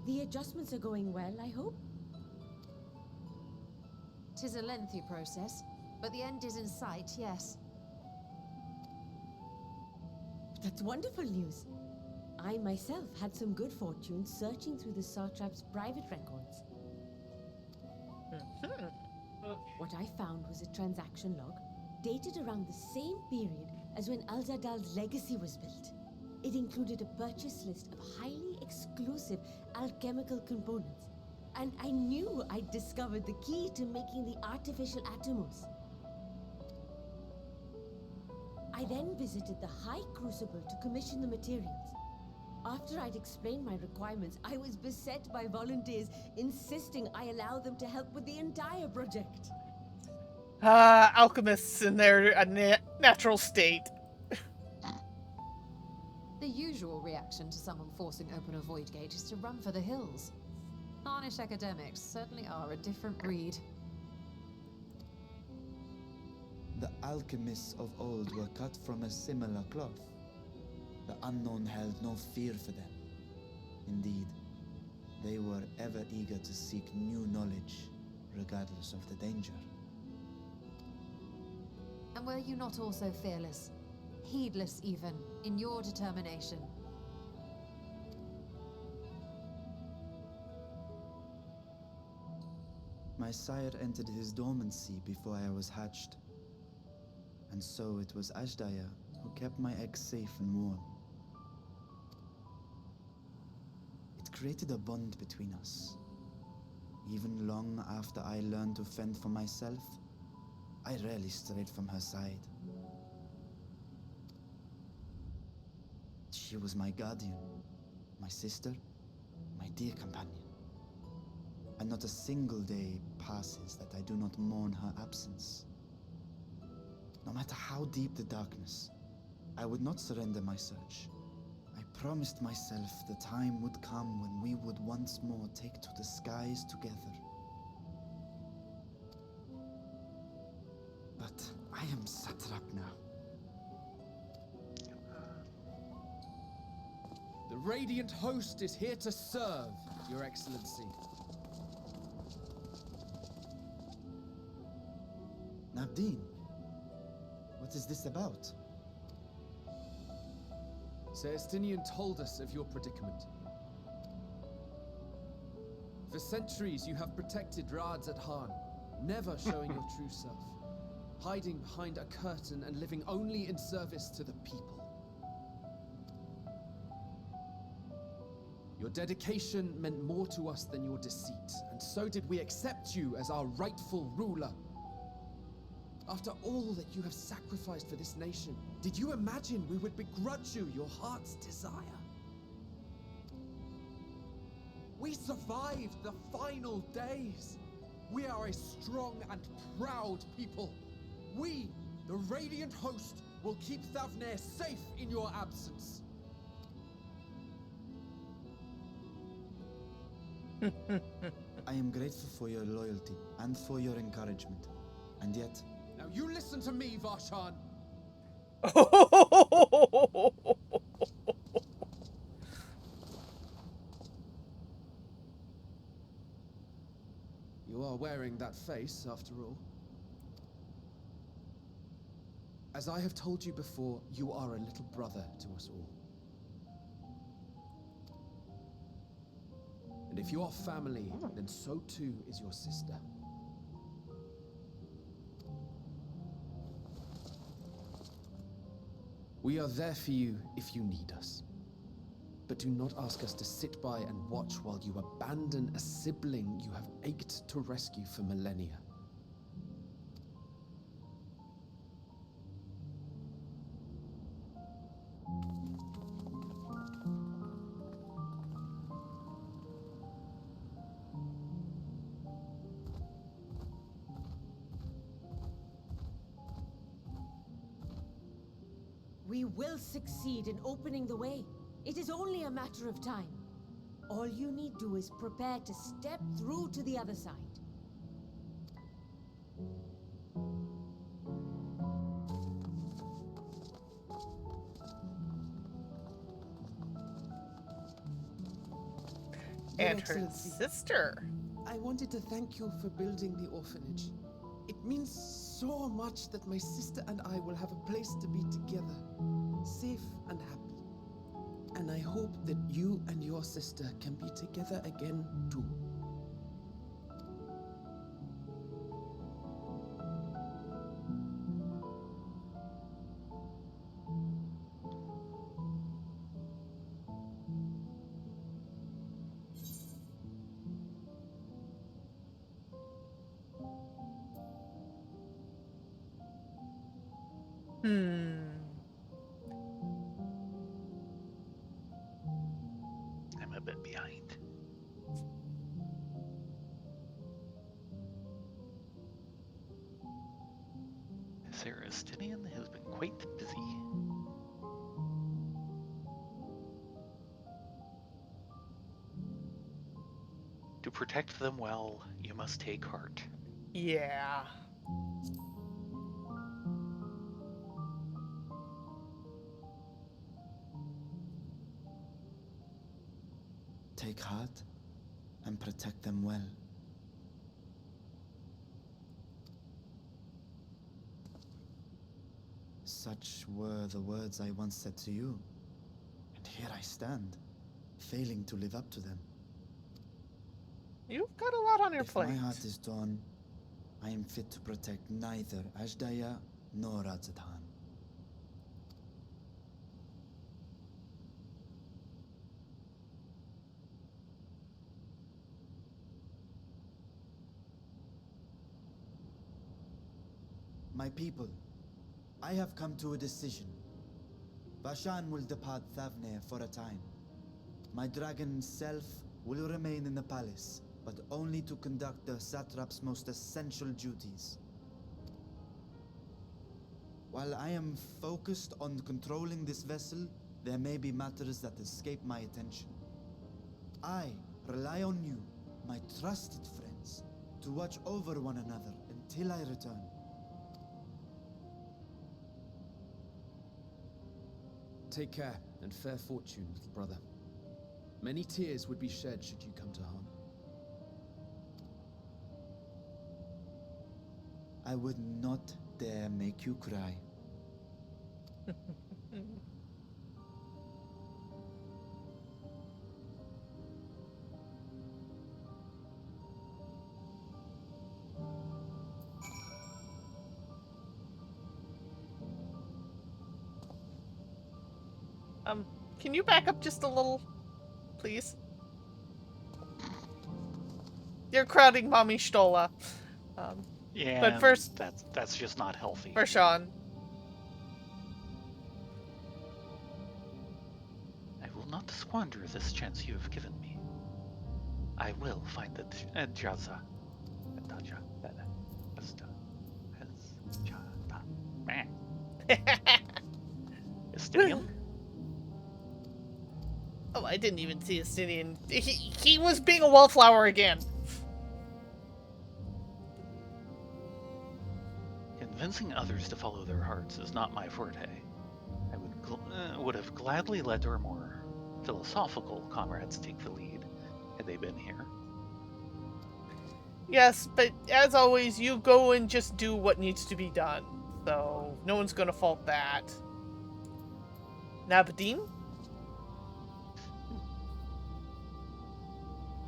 The adjustments are going well, I hope? 'Tis a lengthy process, but the end is in sight, yes. That's wonderful news. I myself had some good fortune searching through the Satrap's private records. Mhm. What I found was a transaction log dated around the same period as when Al-Zadal's legacy was built. It included a purchase list of highly exclusive alchemical components, and I knew I'd discovered the key to making the artificial atomos. I then visited the High Crucible to commission the materials. After I'd explained my requirements, I was beset by volunteers insisting I allow them to help with the entire project. Alchemists in their natural state. The usual reaction to someone forcing open a void gate is to run for the hills. Harnish academics certainly are a different breed. The alchemists of old were cut from a similar cloth. The unknown held no fear for them. Indeed, they were ever eager to seek new knowledge, regardless of the danger. And were you not also fearless, heedless even, in your determination? My sire entered his dormancy before I was hatched. And so it was Ashdaya who kept my eggs safe and warm. It created a bond between us. Even long after I learned to fend for myself, I rarely strayed from her side. She was my guardian, my sister, my dear companion. And not a single day passes that I do not mourn her absence. No matter how deep the darkness, I would not surrender my search. I promised myself the time would come when we would once more take to the skies together. But I am satrap now. The Radiant Host is here to serve, Your Excellency. Nabdeen, what is this about? Celestinian told us of your predicament. For centuries, you have protected Rads at Han, never showing your true self, hiding behind a curtain and living only in service to the people. Your dedication meant more to us than your deceit, and so did we accept you as our rightful ruler. After all that you have sacrificed for this nation, did you imagine we would begrudge you your heart's desire? We survived the final days. We are a strong and proud people. We, the Radiant Host, will keep Thavnair safe in your absence. I am grateful for your loyalty and for your encouragement. And yet, Now you listen to me, Varshan. You are wearing that face, after all. As I have told you before, you are a little brother to us all. And if you are family, then so too is your sister. We are there for you if you need us. But do not ask us to sit by and watch while you abandon a sibling you have ached to rescue for millennia. We will succeed in opening the way. It is only a matter of time. All you need do is prepare to step through to the other side. Your And her Excellency, sister. I wanted to thank you for building the orphanage. It means so much that my sister and I will have a place to be together, safe and happy. And I hope that you and your sister can be together again too. I'm a bit behind. Sarastinian has been quite busy. To protect them well, you must take heart. Yeah. Take heart and protect them well. Such were the words I once said to you. And here I stand, failing to live up to them. You've got a lot on your If plate. my heart is torn, I am fit to protect neither Ajdaya nor Radzadhan. My people, I have come to a decision. Bashan will depart Thavne for a time. My dragon self will remain in the palace, but only to conduct the satrap's most essential duties. While I am focused on controlling this vessel, there may be matters that escape my attention. I rely on you, my trusted friends, to watch over one another until I return. Take care and fair fortune, little brother. Many tears would be shed should you come to harm. I would not dare make you cry. Can you back up just a little, please? You're crowding Mommy Stola. Yeah, But first, that's just not healthy. for Sean. I will not squander this chance you have given me. I will find the Jaza. Estinian? Oh, I didn't even see Estinian. He was being a wallflower again. Convincing others to follow their hearts is not my forte. I would have gladly let our more philosophical comrades take the lead had they been here. Yes, but as always, you go and just do what needs to be done. So, no one's gonna fault that. Nabadine?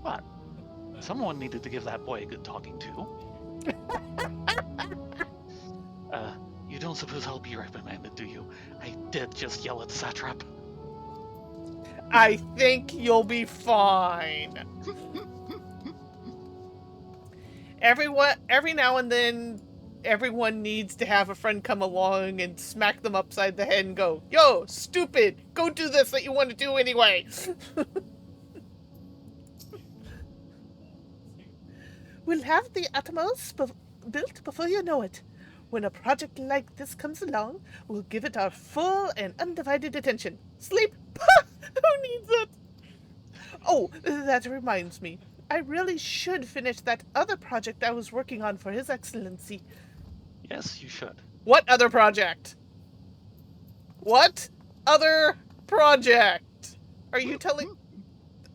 What? Someone needed to give that boy a good talking to. You don't suppose I'll be reprimanded, do you? I did just yell at the satrap. I think you'll be fine. Every now and then, everyone needs to have a friend come along and smack them upside the head and go, "Yo, stupid, go do this that you want to do anyway." We'll have the Atomos built before you know it. When a project like this comes along, we'll give it our full and undivided attention. Sleep? Who needs it? Oh, that reminds me. I really should finish that other project I was working on for His Excellency. Yes, you should. What other project? What other project? Are you telling...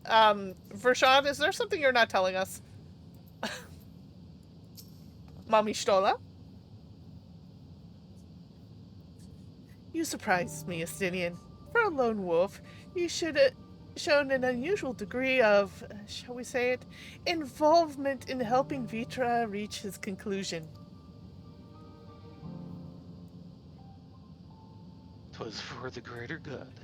Vershawn, is there something you're not telling us? Mommy Stola? You surprised me, Estinian. For a lone wolf, you should have shown an unusual degree of, shall we say it, involvement in helping Vitra reach his conclusion. 'Twas for the greater good.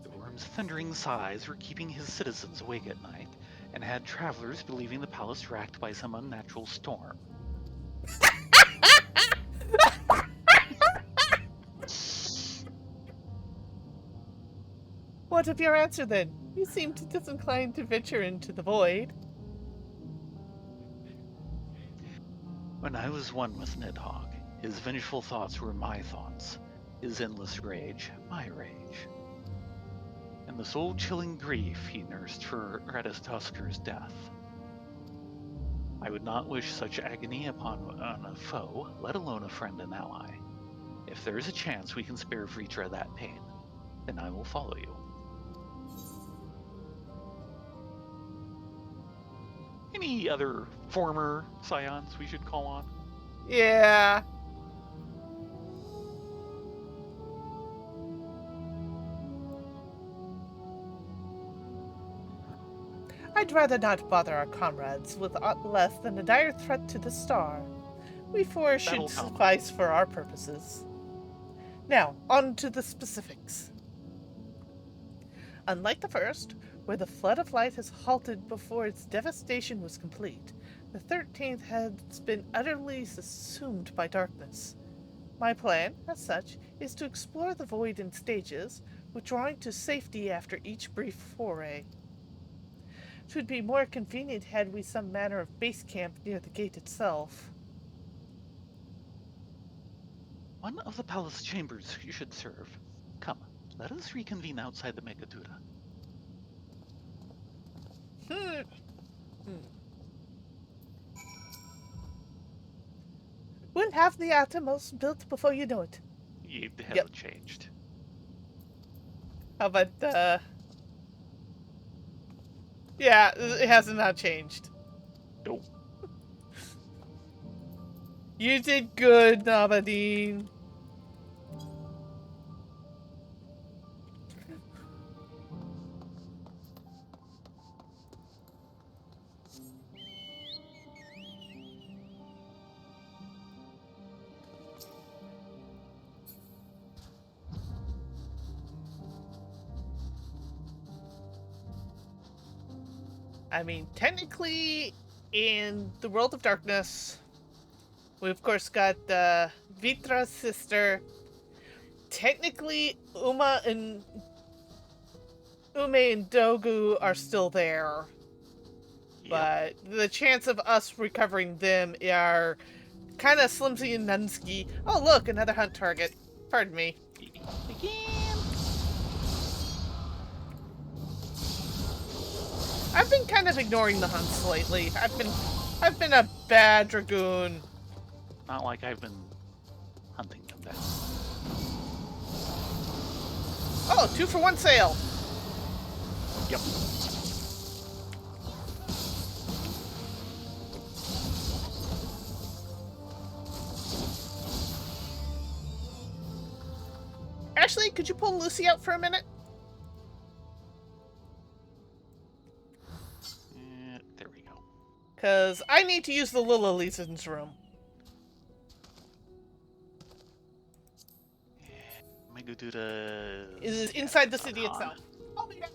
The worm's thundering sighs were keeping his citizens awake at night, and had travelers believing the palace racked by some unnatural storm. What of your answer, then? You seemed disinclined to venture into the void. When I was one with Nidhogg, his vengeful thoughts were my thoughts, his endless rage my rage. And the soul-chilling grief he nursed for Radistusker's death. I would not wish such agony upon a foe, let alone a friend and ally. If there is a chance we can spare Vritra that pain, then I will follow you. Any other former scions we should call on? Yeah. I'd rather not bother our comrades with aught less than a dire threat to the star. We four should That'll come. suffice for our purposes. Now, on to the specifics. Unlike the first, where the flood of light has halted before its devastation was complete, the 13th has been utterly subsumed by darkness. My plan, as such, is to explore the void in stages, withdrawing to safety after each brief foray. 'Twould be more convenient had we some manner of base camp near the gate itself. One of the palace chambers you should serve. Come, let us reconvene outside the Megaduta. We'll have the Atomos built before you know it. It hasn't changed. How about, yeah, it has not changed. Nope. You did good, Nabadine. I mean, technically, in the world of darkness, we of course got Vitra's sister. Technically, Ume and Dogu are still there, but the chance of us recovering them are kind of slimsy and nunsky. Oh, look, another hunt target. Pardon me. Again. I've been kind of ignoring the hunts lately. I've been a bad dragoon. Not like I've been hunting them down. Oh, 2-for-1 sale. Yep. Ashley, could you pull Lucy out for a minute? There we go. Because I need to use the Lila Leeson's room. Megaduta Is inside the city itself. Oh, yeah.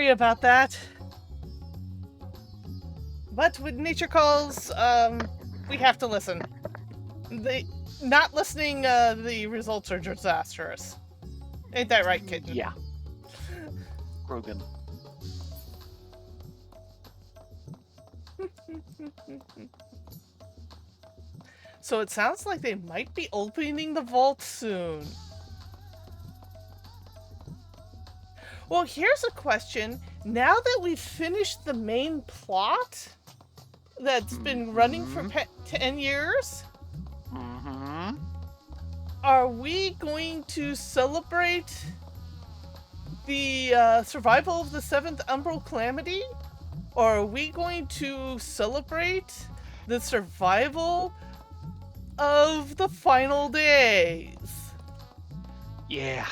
sorry about that. But when nature calls, we have to listen. Not listening, the results are disastrous. Ain't that right, kitten? Yeah. Grogan. So it sounds like they might be opening the vault soon. Well, here's a question. Now that we've finished the main plot that's been running for 10 years, Mm-hmm. are we going to celebrate the survival of the 7th Umbral Calamity? Or are we going to celebrate the survival of the final days? Yeah.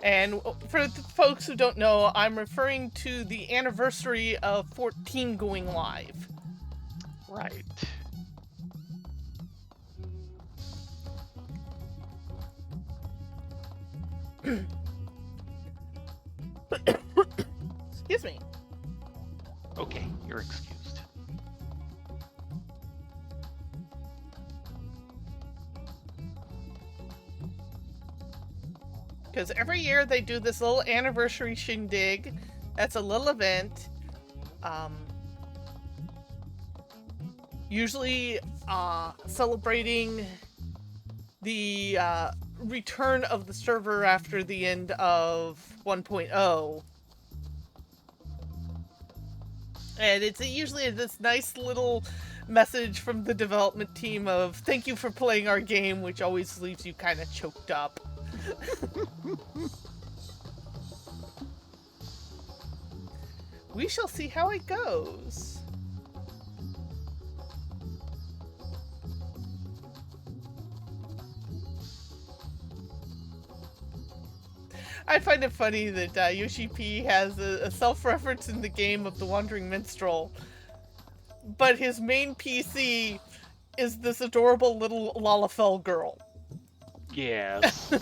And for the folks who don't know, I'm referring to the anniversary of 14 going live. Right. Excuse me. Okay, you're excused. Because every year they do this little anniversary shindig. That's a little event. Usually celebrating the return of the server after the end of 1.0. And it's usually this nice little message from the development team of thank you for playing our game, which always leaves you kind of choked up. We shall see how it goes. I find it funny that Yoshi P has a self-reference in the game of the Wandering Minstrel, but his main PC is this adorable little Lalafell girl. Yes.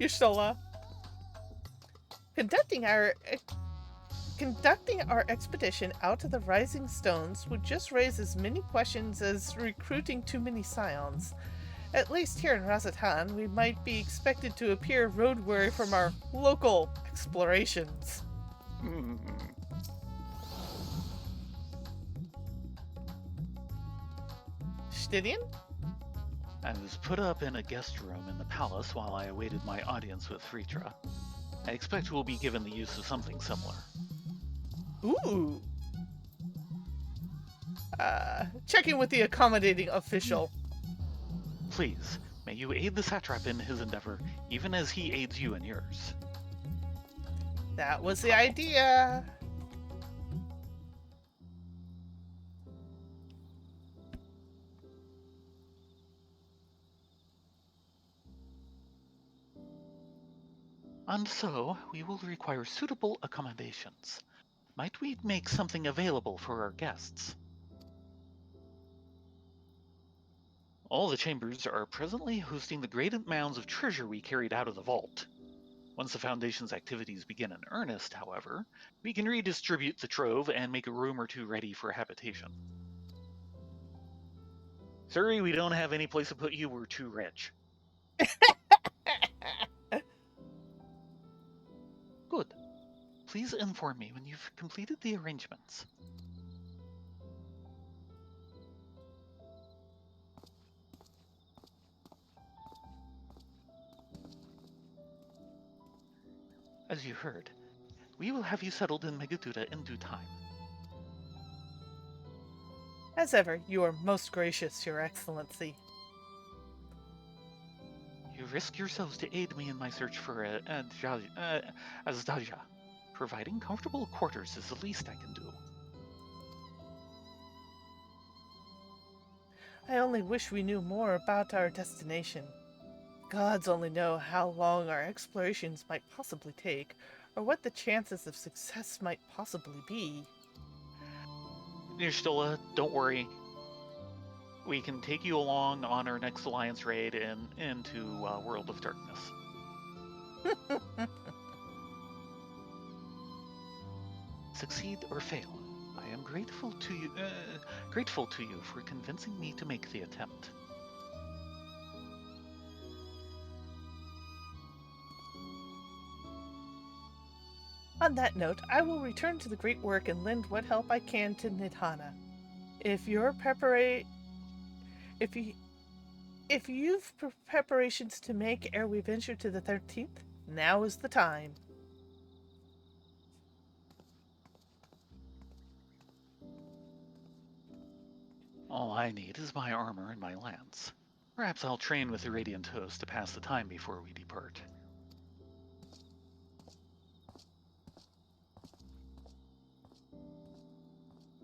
Yushtola. Conducting our expedition out to the Rising Stones would just raise as many questions as recruiting too many scions. At least here in Razatan, we might be expected to appear road weary from our local explorations. Stidian? I was put up in a guest room in the palace while I awaited my audience with Fritra. I expect we'll be given the use of something similar. Ooh. Checking with the accommodating official. Please, may you aid the satrap in his endeavor, even as he aids you in yours. That was the idea. And so, we will require suitable accommodations. Might we make something available for our guests? All the chambers are presently hosting the great mounds of treasure we carried out of the vault. Once the Foundation's activities begin in earnest, however, we can redistribute the trove and make a room or two ready for habitation. Sorry, we don't have any place to put you, we're too rich. Good. Please inform me when you've completed the arrangements. As you heard, we will have you settled in Megaduta in due time. As ever, you are most gracious, Your Excellency. You risk yourselves to aid me in my search for Azdaja. Providing comfortable quarters is the least I can do. I only wish we knew more about our destination. Gods only know how long our explorations might possibly take, or what the chances of success might possibly be. Nishtula, don't worry. We can take you along on our next Alliance raid into World of Darkness. Succeed or fail, I am grateful to you for convincing me to make the attempt. On that note, I will return to the great work and lend what help I can to Nidhana. If you've preparations to make ere we venture to the 13th, now is the time. All I need is my armor and my lance. Perhaps I'll train with the Radiant Host to pass the time before we depart.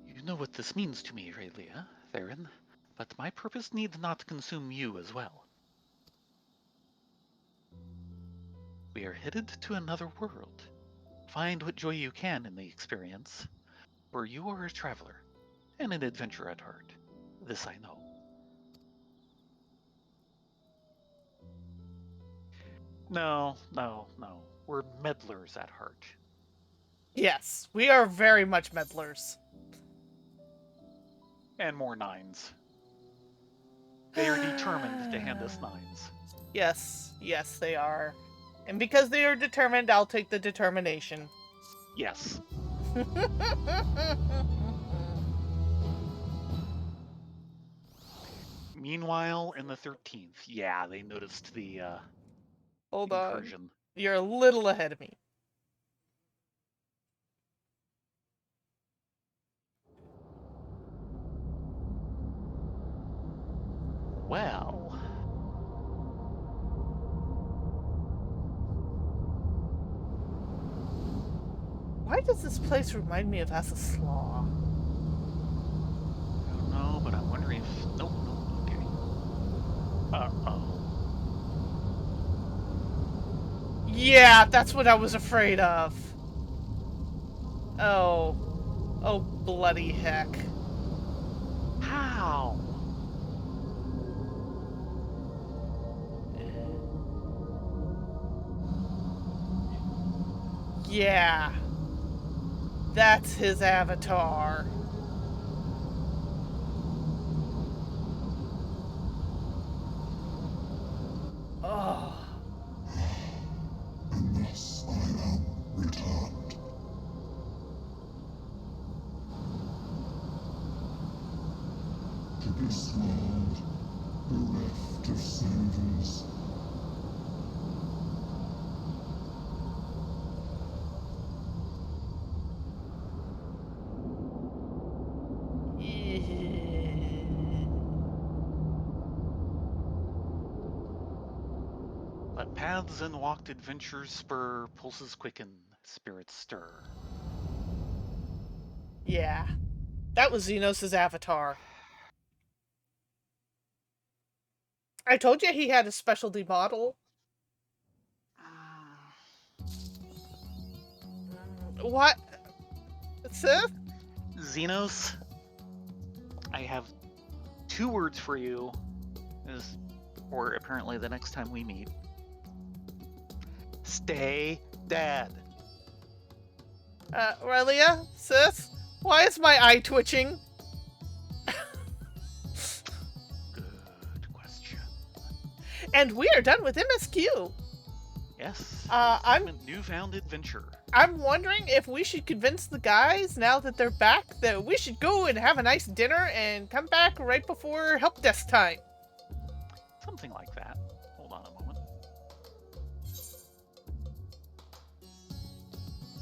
You know what this means to me, Rylea, Thayrin, but my purpose need not consume you as well. We are headed to another world. Find what joy you can in the experience, for you are a traveler and an adventurer at heart. This I know. No. We're meddlers at heart. Yes, we are very much meddlers. And more nines. They are determined to hand us nines. Yes, they are. And because they are determined, I'll take the determination. Yes. Meanwhile, in the 13th, yeah, they noticed the Hold incursion. on. You're a little ahead of me. Well. Why does this place remind me of Assaslaw? I don't know, but I'm wondering if... Nope, okay. Uh-oh. Yeah, that's what I was afraid of. Oh, bloody heck. How? Yeah. That's his avatar. Oh. Unless I am returned. To this world, bereft of saviors. Let paths and walked adventures spur, pulses quicken, spirits stir. Yeah. That was Xenos' avatar. I told you he had a specialty model. What? Sith? Xenos, I have 2 words for you, or apparently the next time we meet. Stay dead. Rylea? Sith? Why is my eye twitching? Good question. And we are done with MSQ. Yes. I'm a newfound adventure. I'm wondering if we should convince the guys, now that they're back, that we should go and have a nice dinner and come back right before help desk time. Something like that. Hold on a moment.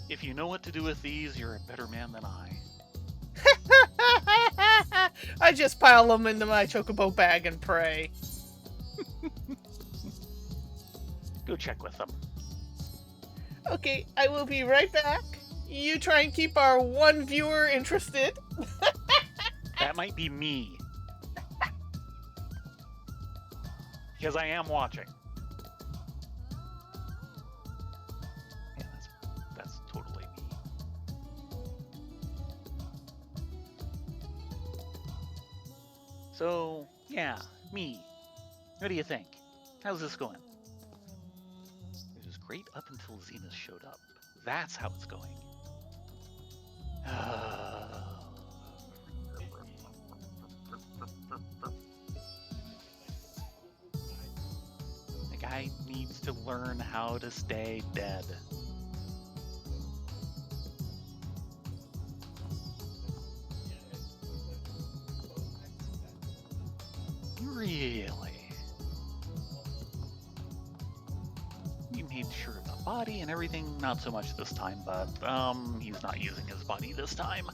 If you know what to do with these, you're a better man than I. I just pile them into my chocobo bag and pray. Go check with them. Okay, I will be right back. You try and keep our one viewer interested. That might be me. Because I am watching. Yeah, that's totally me. Yeah, me. What do you think? How's this going? It was great up until Zenith showed up. That's how it's going. The guy needs to learn how to stay dead. Really? You made sure of the body and everything, not so much this time, but he's not using his body this time.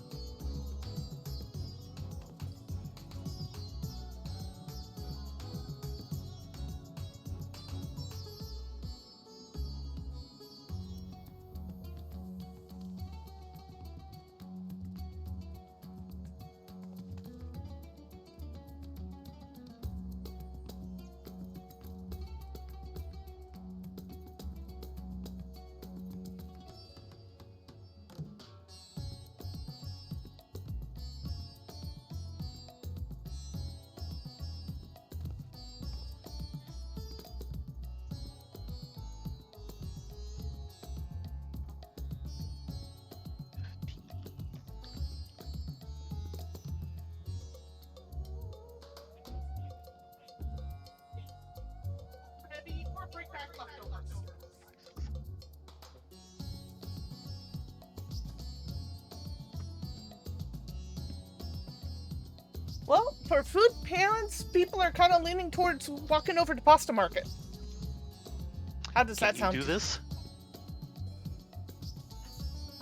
Well, for food parents, people are kind of leaning towards walking over to Pasta Market. How does that sound? Can you do this?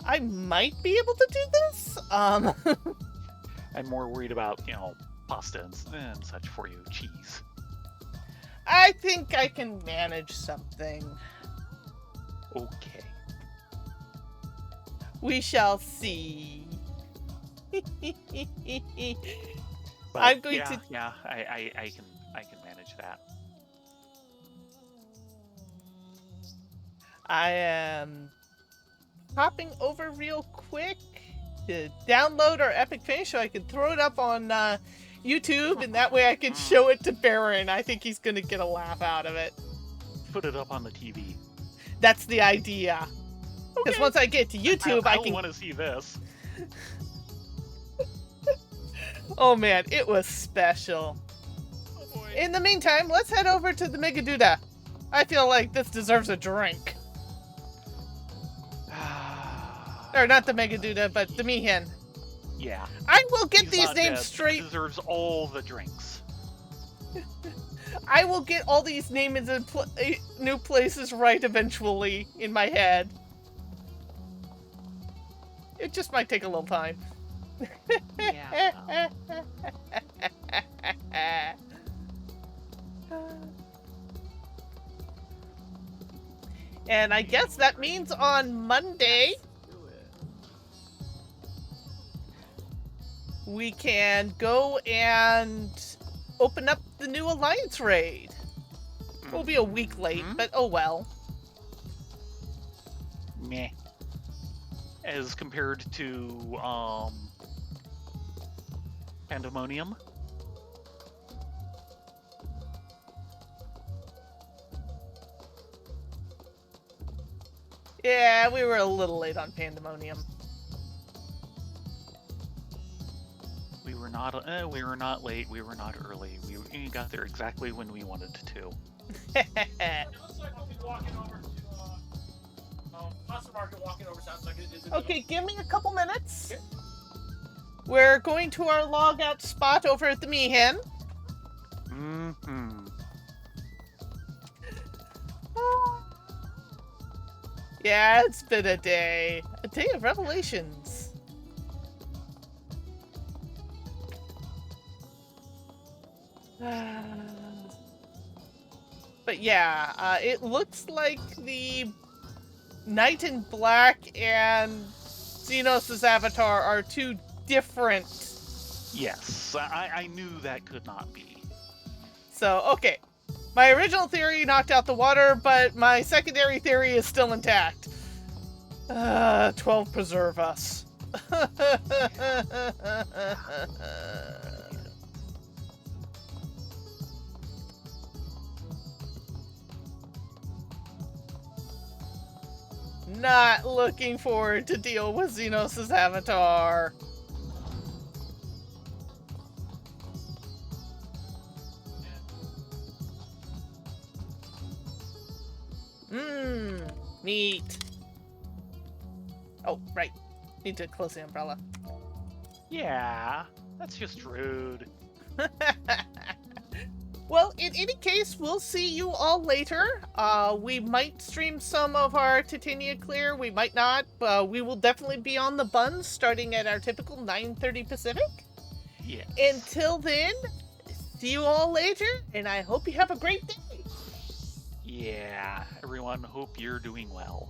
I might be able to do this. I'm more worried about, pasta and such for you. Cheese. I think I can manage something. Okay. We shall see. But I'm going yeah, to. Yeah, I can manage that. I am hopping over real quick to download our epic finish so I can throw it up on YouTube, and that way I can show it to Baron. I think he's going to get a laugh out of it. Put it up on the TV. That's the idea. Because Okay. once I get to YouTube, I can. want to see this. Oh man, it was special. Oh boy. In the meantime, let's head over to the Megaduda. I feel like this deserves a drink. Or not the Megaduda, but the Mihin. Yeah. I will get He's these not names dead. straight. He deserves all the drinks. I will get all these names in new places right eventually in my head. It just might take a little time. Yeah. And I guess that means on Monday we can go and open up the new Alliance raid. We'll be a week late, but oh well. Meh. As compared to Pandemonium. Yeah, we were a little late on Pandemonium. We were not late. We were not early. We got there exactly when we wanted to. It looks like we'll be walking over to Pasta Market. Walking over sounds like it is. Okay, give me a couple minutes. Okay. We're going to our log out spot over at the Mihin. Mm-hmm. Yeah, it's been a day of revelations. But yeah, it looks like the Knight in Black and Xenos' avatar are two different. Yes, I knew that could not be. So, okay. My original theory knocked out the water, but my secondary theory is still intact. 12 preserve us. Not looking forward to deal with Xenos' avatar. Neat. Oh, right. Need to close the umbrella. Yeah, that's just rude. Well, in any case, we'll see you all later. We might stream some of our Titania Clear, we might not. We will definitely be on the buns starting at our typical 9:30 Pacific. Yeah. Until then, see you all later, and I hope you have a great day. Yeah, everyone, hope you're doing well.